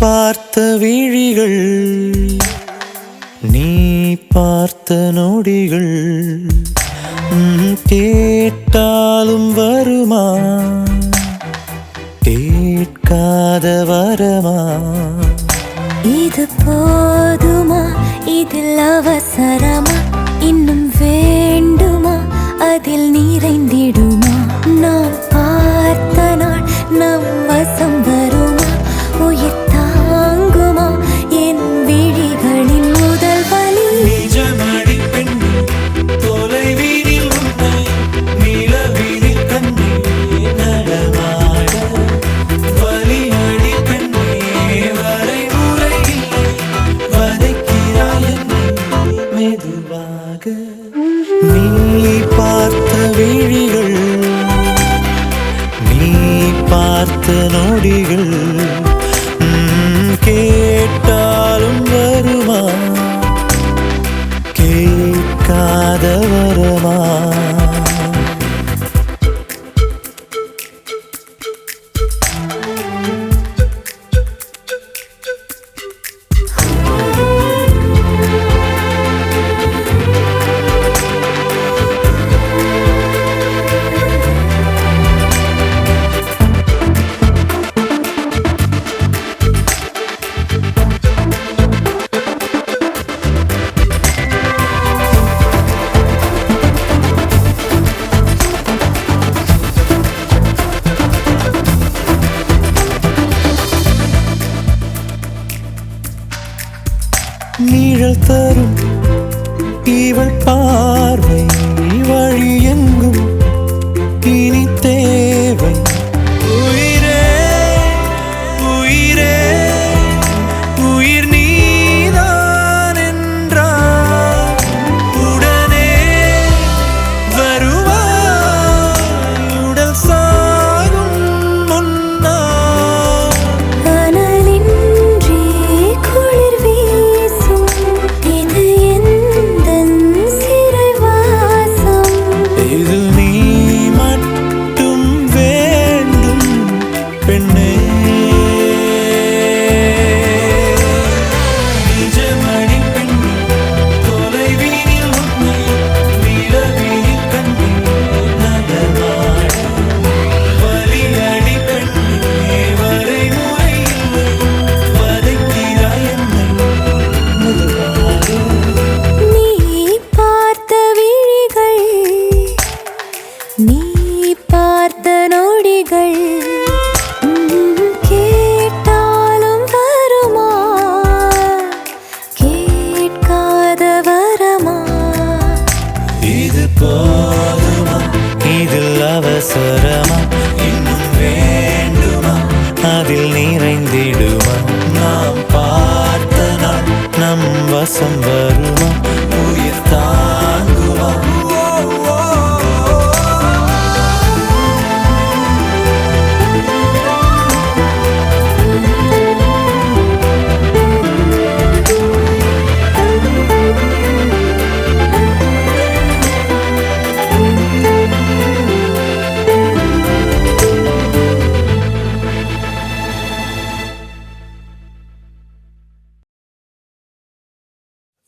பார்த்த விழிகள் நீ பார்த்த நொடிகள் கேட்டாலும் வருமா கேட்காத வரமா இது போதுமா இதில் அவசரமா இன்னும் வேண்டுமா அதில் நிறைந்திடுமா நாம் பார்த்த நாள் நம் வசம் வருமா உயிர் தாங்குமா என் விழிகளின் முதல் வலி நிஜமடி பெண்ணே தொலைவீதில் உன்னை நிலவீதில் கண்ணே நடமாட வலியடி பெண்ணே வரைமுறை இல்லை வதைக்கிறாய் என்னை மெதுவாக நீ பார்த்த விழிகள் நீ பார்த்த நொடிகள் கேட்டாலும் வருமா கேட்காத வரமா நிழல் தரும் இவள் பார்வை வழி எங்கும் இனி தேவை உயிரே உயிரே உயிர் நீதான் என்றார் உடனே வருவாய் உடல் சாகும் முன்னால் அனலின்றி குளிர் வீசும் இது எந்தன் சிறைவாசம் இதில் நீ மட்டும் வேண்டும் பெண்ணே நிஜமடி பெண்ணே தொலைவீதில் உன்னை நிலவீதில் கண்ணே நடமாட வலியடி பெண்ணே வரைமுறை இல்லை வதைக்கிறாய் என்னை மெதுவாக நீ பார்த்த விழிகள் நீ பார்த்த நொடிகள் கேட்டாலும் வருமா கேட்காத வரமா இது போதுமா இதில் அவசரமா இன்னும் வேண்டுமா அதில் நிறைந்திடுமா நாம் பார்த்த நாள் நம் வசம் வருமா உயிர் தாங்குமா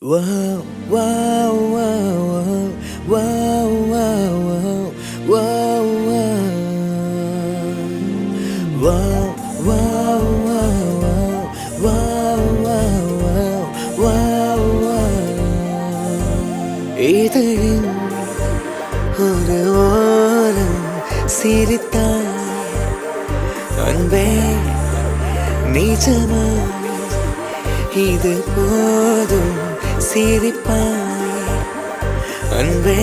Wow, wow, wow, wow, wow, wow, wow, wow, wow, wow. இதழின் ஒரு ஓரம் சிரித்தாய் அன்பே நிஜமாய் இது போதும் சிரிப்பாய் அன்பே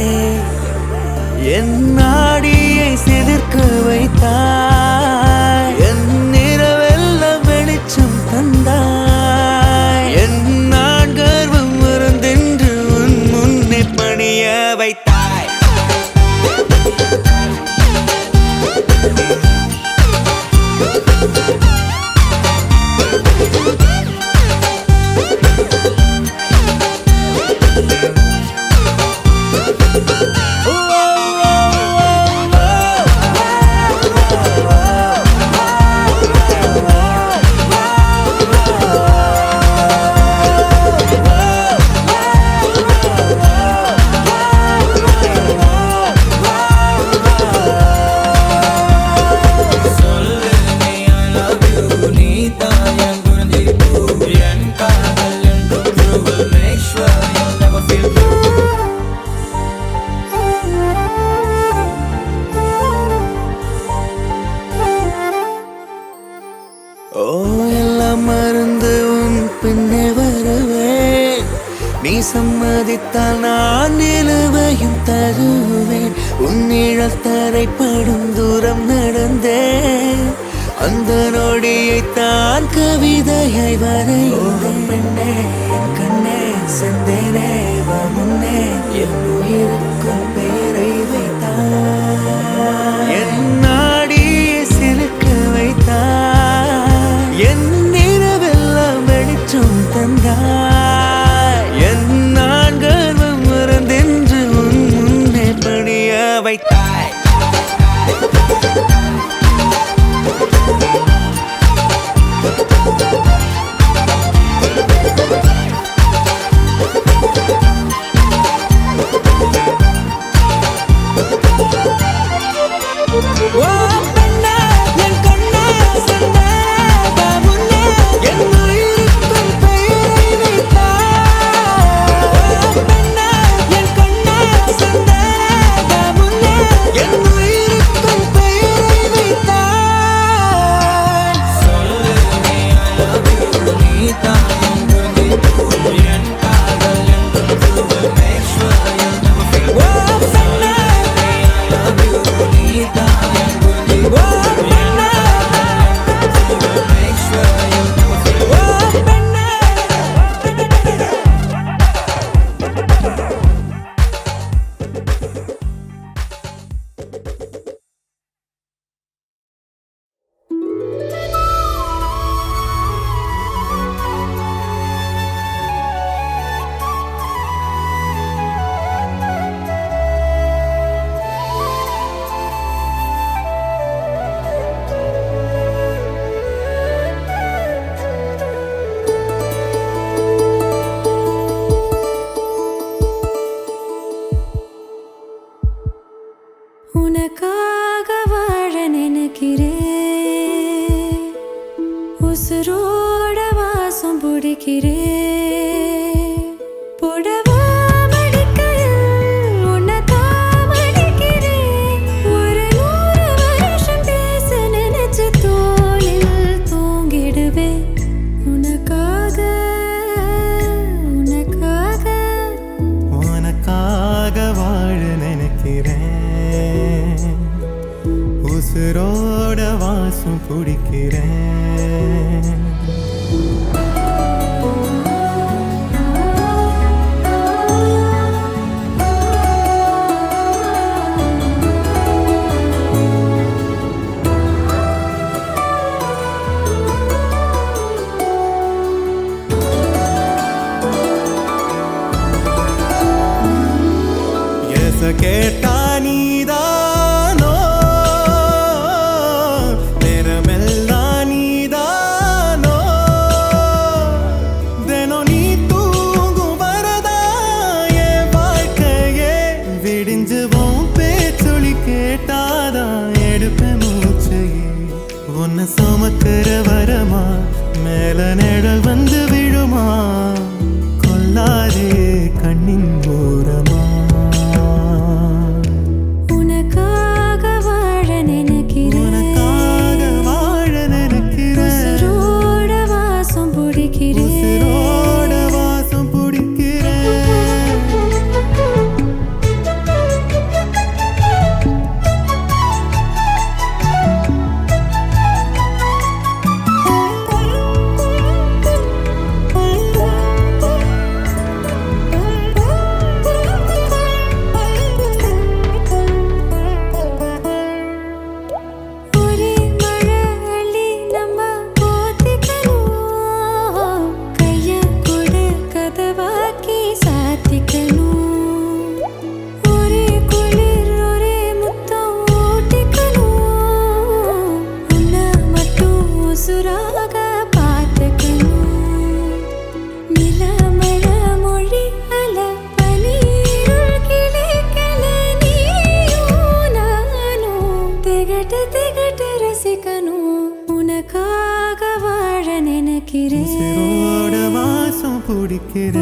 என் நாடியை சிலிர்க்க வைத்தாய் என் நிறவெல்லாம் வெளிச்சம் தந்தாய் என் நான் கர்வம் மறந்தென்று உன் முன்னே பணிய வைத்தாய் oh, oh, oh, oh. சம்மதித்தால் நான் நிலுவையும் தருவேன். உன் நிழல் தரைப்படும் தூரம் நடந்தேன். அந்த நொடியைத்தான் கவிதையை வரைந்தேன். பெண்ணே என் கண்ணே செந்தேனே வா முன்னே என் உயிருக்கும் பெயரை வைத்தான். என் நாடியை சிலுக்க வைத்தான். என் நிறவெல்லாம் வெளிச்சம் தந்தாய். என் நான் கர்வம் மறந்தென்று உன் முன்னே பணிய வைத்தாய். உனக்காக வாழ நினைக்கிறேன். உசுரோட வாசம் பிடிக்கிறேன். புடவா மடிக்கையில் உன்னைத்தான் மடிக்கிறேன். ஒரு 100 வருஷம் பேச நினைச்சு தோளில் தூங்கிடுவேன். உனக்காக உனக்காக உனக்காக வாழ நினைக்கிறேன். உசுரோட வாசம் பிடிக்கிறேன். கேட்டா நீதானோ நேரமெல்லாம் நீதானோ தினம் நீ தூங்கும் வரதா என் வாழ்க்கையே விடிஞ்சுவோம் பேச்சொலி கேட்டாதான் எடுப்பேன் மூச்சையே. உன்னை சுமக்கிற வரமா மேல நிழல் வந்து விழுமா கொல்லாதே கண்ணின் ஓரமா.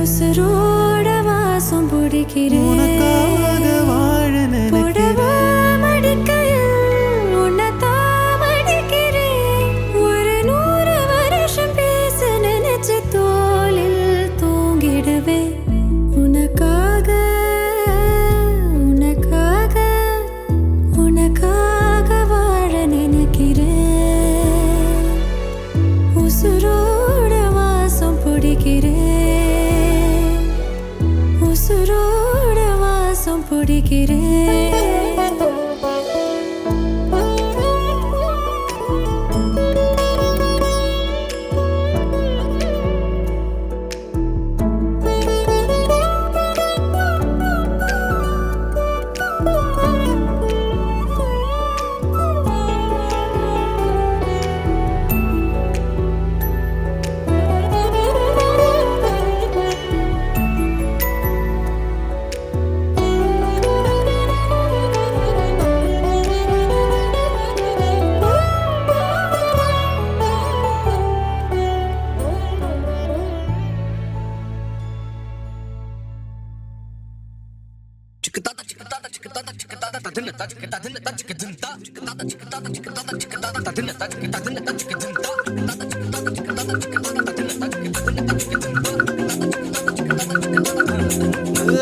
உசுரோட வாசம் பிடிக்கிறேன். உனக்காக வாழ நினைக்கிறேன். மடிக்கையில் உன்னைத்தான் மடிக்கிறேன். ஒரு 100 வருஷம் பேச நினைச்சு தோளில் தூங்கிடுவேன்.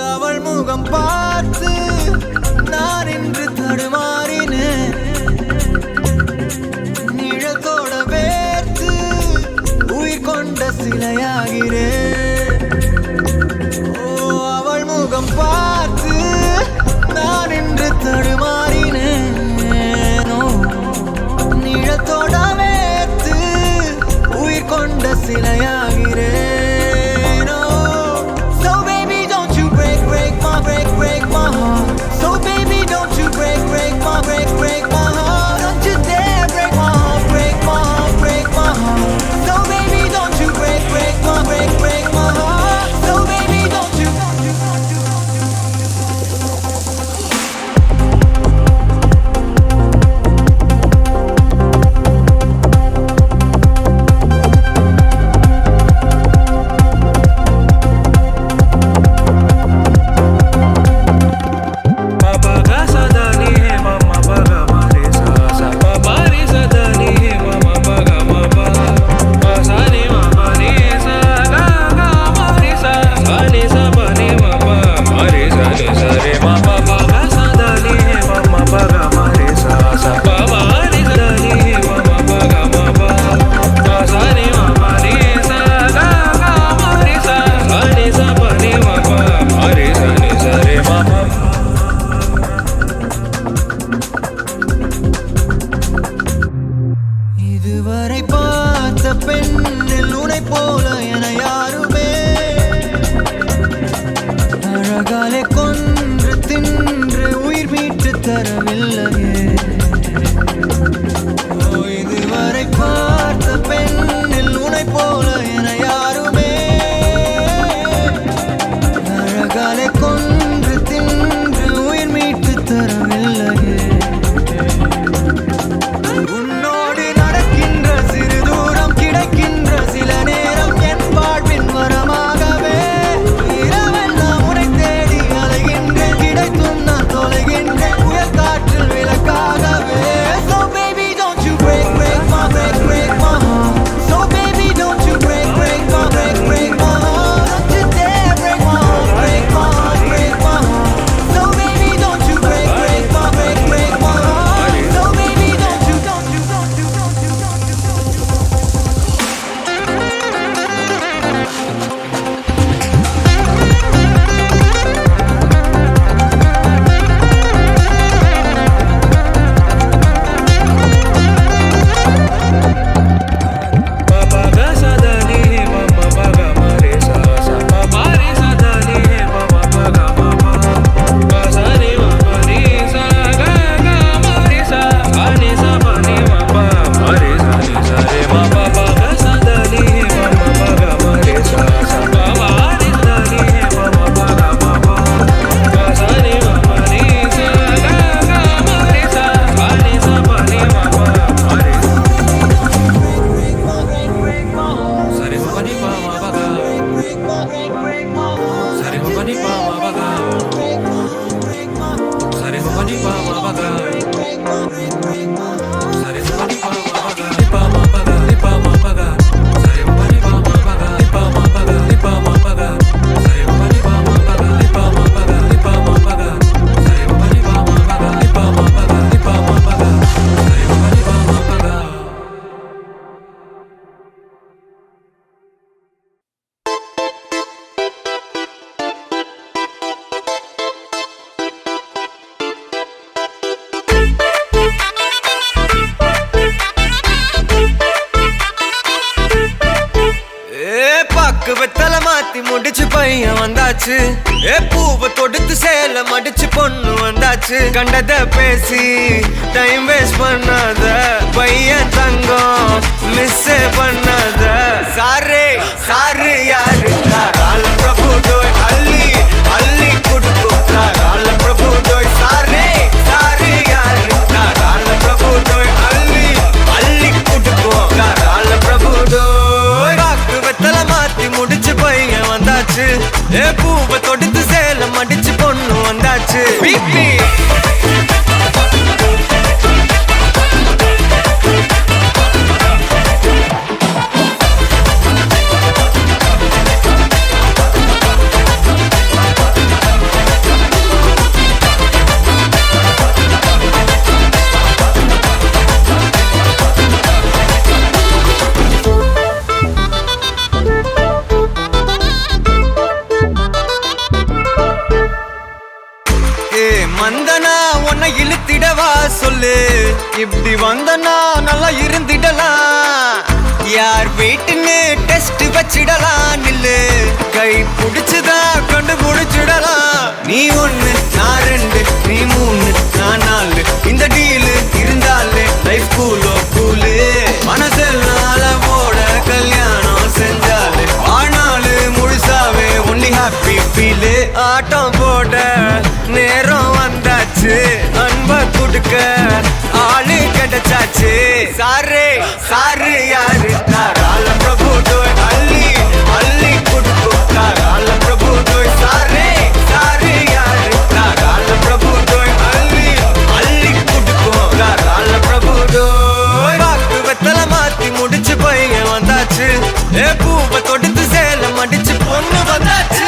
அவள் முகம் பார்த்து நான் இன்று தடுமாறினேன் நிழத்தோட வேர்த்து உயிர் கொண்ட சிலையாகிறேன் அவள் முகம் பார்த்து நான் இன்று தடுமாறினேன் நிழத்தோட வேர்த்து முடிச்சு பையன் வந்தாச்சு பூவை தொடுத்து சேல மடிச்சு பொண்ணு வந்தாச்சு கண்டத பேசி டைம் வேஸ்ட் பண்ணாத பையன் தங்கம் மிஸ் பண்ணாத சாரே சாரு யாரு கால பிரபு டோய் அள்ளி அள்ளி குடுக்கும் கால பிரபு டோய் சாரே சாரு யாரு கால பிரபு டோய் அள்ளி அள்ளி குடுக்கும் கால பிரபு டோய் வாக்கு வெத்தல மாத்தி முடிச்சு பையன் வந்தாச்சு பூவை தொடுத்து சேல மடிச்சு பொண்ணு வந்தாச்சு பிபி மந்தனா உன்னை இழுத்திடவா சொல்லு இப்படி வந்தனா நல்லா இருந்திடலாம் யார் வீட்டுன்னு டெஸ்ட் வச்சிடலாம் நில்லு கை புடிச்சுதா கொண்டு முடிச்சிடலாம் நீ ஒண்ணு நான் ரெண்டு நீ மூணு நான் நாலு இந்த டீலு இருந்தாலே லைஃப் கூலோ கூலு மனசெல்லாம் போட கல்யாணம் செஞ்சாலே ஆனாலு முழுசாவே ஒன்லி ஹாப்பி ஃபீலு ஆட்டம் போட நேரம் வந்தாச்சு அன்ப குடுக்க ஆளு கிடைச்சாச்சு சாரே சாரு யாரு கால பிரபு டோய் அள்ளி அள்ளி குடுக்கும் கால பிரபு டோய் சாரே சாரு யாரு கால பிரபு டோய் அள்ளி அள்ளி குடுக்கும் கால பிரபு டோய் வாக்கு வெத்தல மாத்தி முடிச்சு பையன் வந்தாச்சு பூவை தொடுத்து சேல மடிச்சு பொண்ணு வந்தாச்சு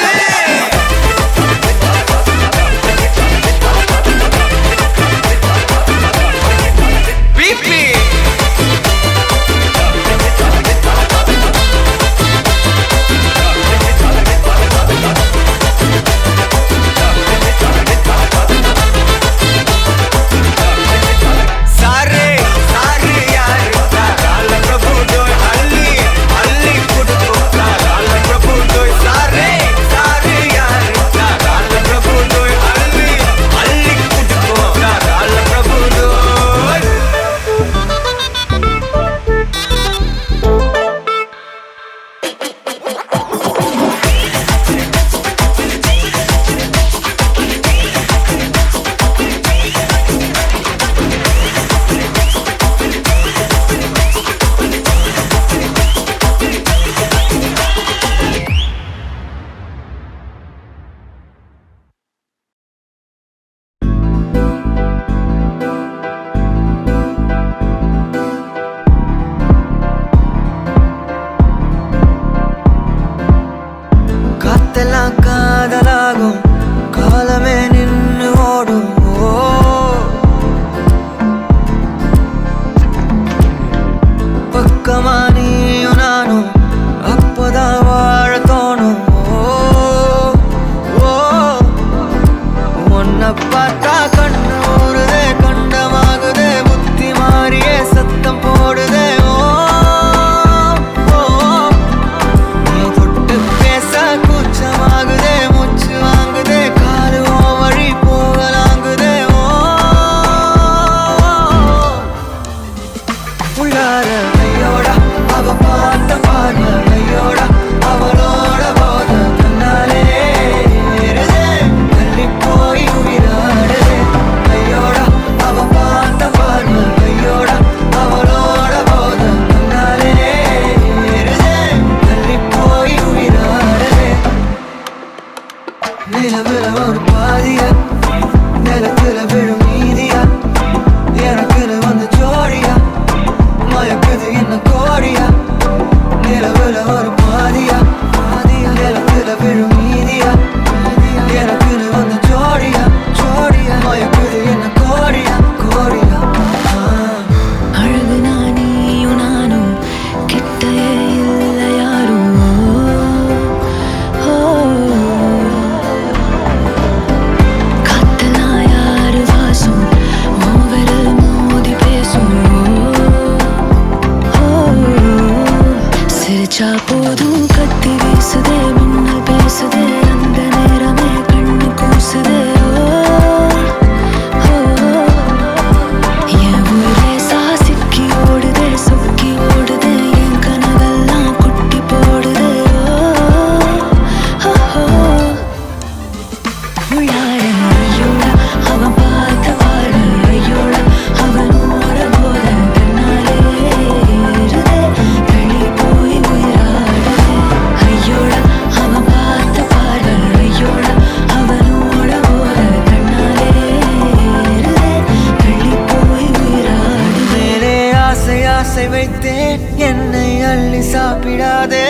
ஆசை வைத்தேன் என்னை அள்ளி சாப்பிடாதே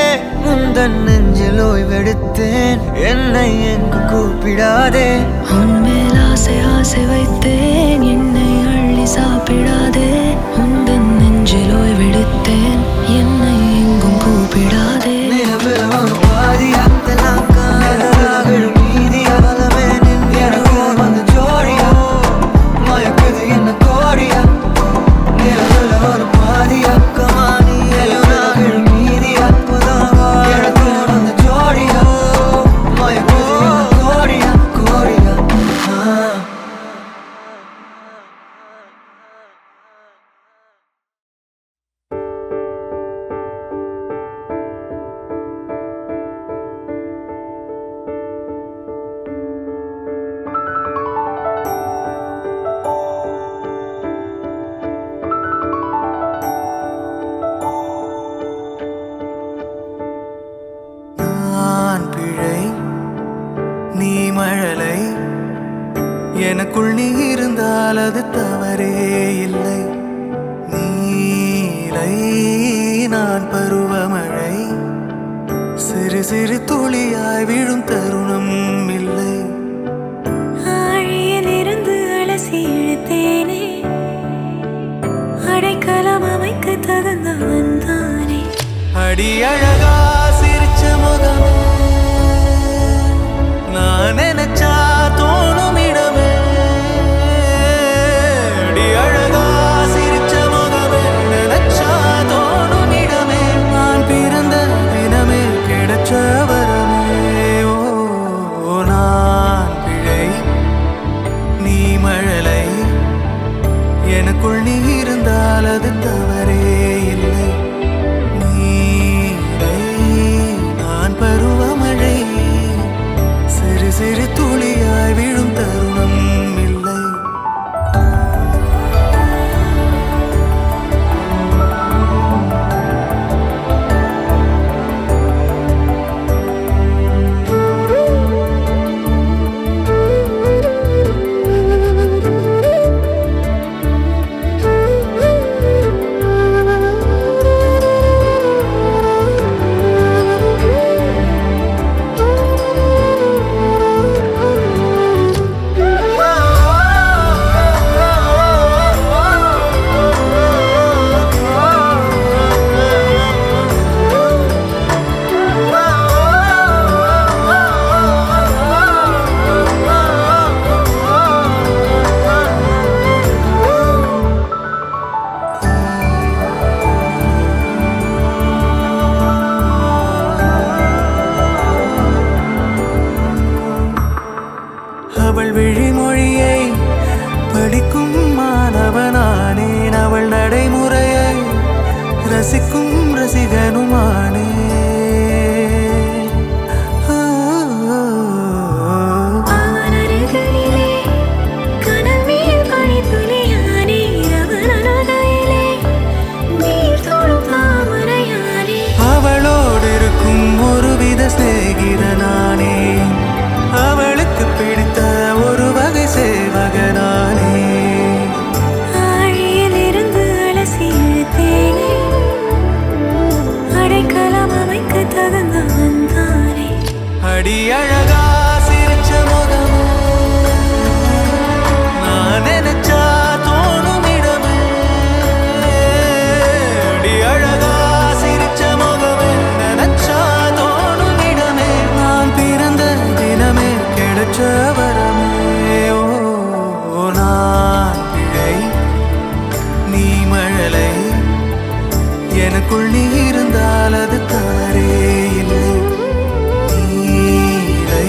உந்தன் நெஞ்சில் ஓய்வெடுத்தேன் என்னை எங்கு கூப்பிடாதே உன்மேல் ஆசை ஆசை வைத்தேன் என்னை அள்ளி சாப்பிடாதே உந்தன் நெஞ்சில் ஓய்வெடுத்தேன் என்னை எங்கும் கூப்பிடாதே நிலவில் ஒரு பாதியா தெல்லாம் காதலாகிடும் மீதியா பலமே நின்று வந்து ஜோடியா மயக்குது என்ன கோடியா நிலவில் ஒரு பாதியா கமானி எலுனாகிடும் மீதியா புதாவா எனக்கு வந்து ஜோடியா மயக்குது என்ன கோடியா கோடியா நான் பிழை நீ மழலை எனக்குள் நீ இருந்தால் அது தவறே இல்லை நீலை நான் பருவமழை சிறு சிறு துளியாய் விழும் தருணம் இல்லை ஆழியிலிருந்து அலசி இழுத்தேனே அடைக்கலம் அமைக்க தகுந்தவன் தானே அடி அழகா சிரிச்ச முகமே நான் நினைச்சா தோணும் இடமே அடி அழகா சிரிச்ச முகமே நினைச்சா தோணும் இடமே நான் பிறந்த தினமே கிடைச்ச வரமே ஓ நான் பிழை நீ மழலை எனக்குள் நீ இருந்தால் அது தவறே இல்லை நான் பருவமழை சிறு சிறு துளியாய் விழும் தருணம் இல்லை அவள் விழிமொழியை படிக்கும் மாணவனானேன் அவள் நடைமுறையை ரசிக்கும் ரசிகனுமானே அவன் அருகிலே கனல் மேல் பனித்துளியானே அவன் அனதையிலே நீர் தொடும் தாமரையானே அவளோடு இருக்கும் ஒருவித சிநேகிதனானே அவளுக்கு பிடித்த ஒரு வகை சேவகனானே ஆழியிலிருந்து அலசி இழுத்தேனே அடைக்கலம் அமைக்க தகுந்தவன் தானே அடி அழகா சிரிச்ச முகமே நான் நினைச்சா தோணும் இடமே அடி அழகா சிரிச்ச முகமே நினைச்சா தோணும் இடமே நான் பிறந்த தினமே கிடைச்ச வரமே ஓ நான் பிழை நீ மழலை எனக்குள் நீ இருந்தால் அது தவறே இல்லை நீலை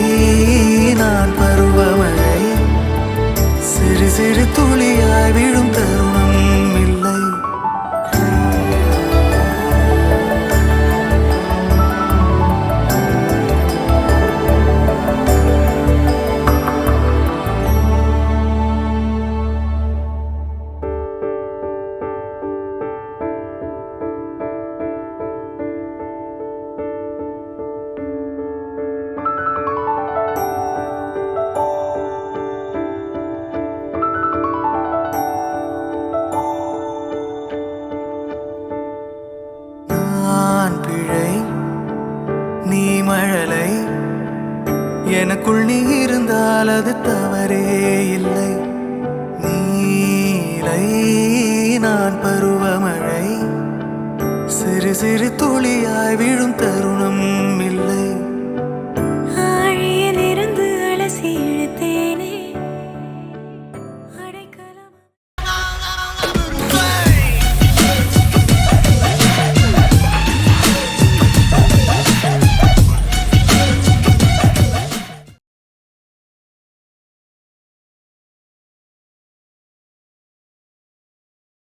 நான் பருவமழை சிறு சிறு துளியாய் விழும் தருணம் இல்லை எனக்குள் நீ இருந்தால் அது தவறே இல்லை. நீலை நான் பருவமழை, சிறு சிறு துளியாய் விழும் தருணம்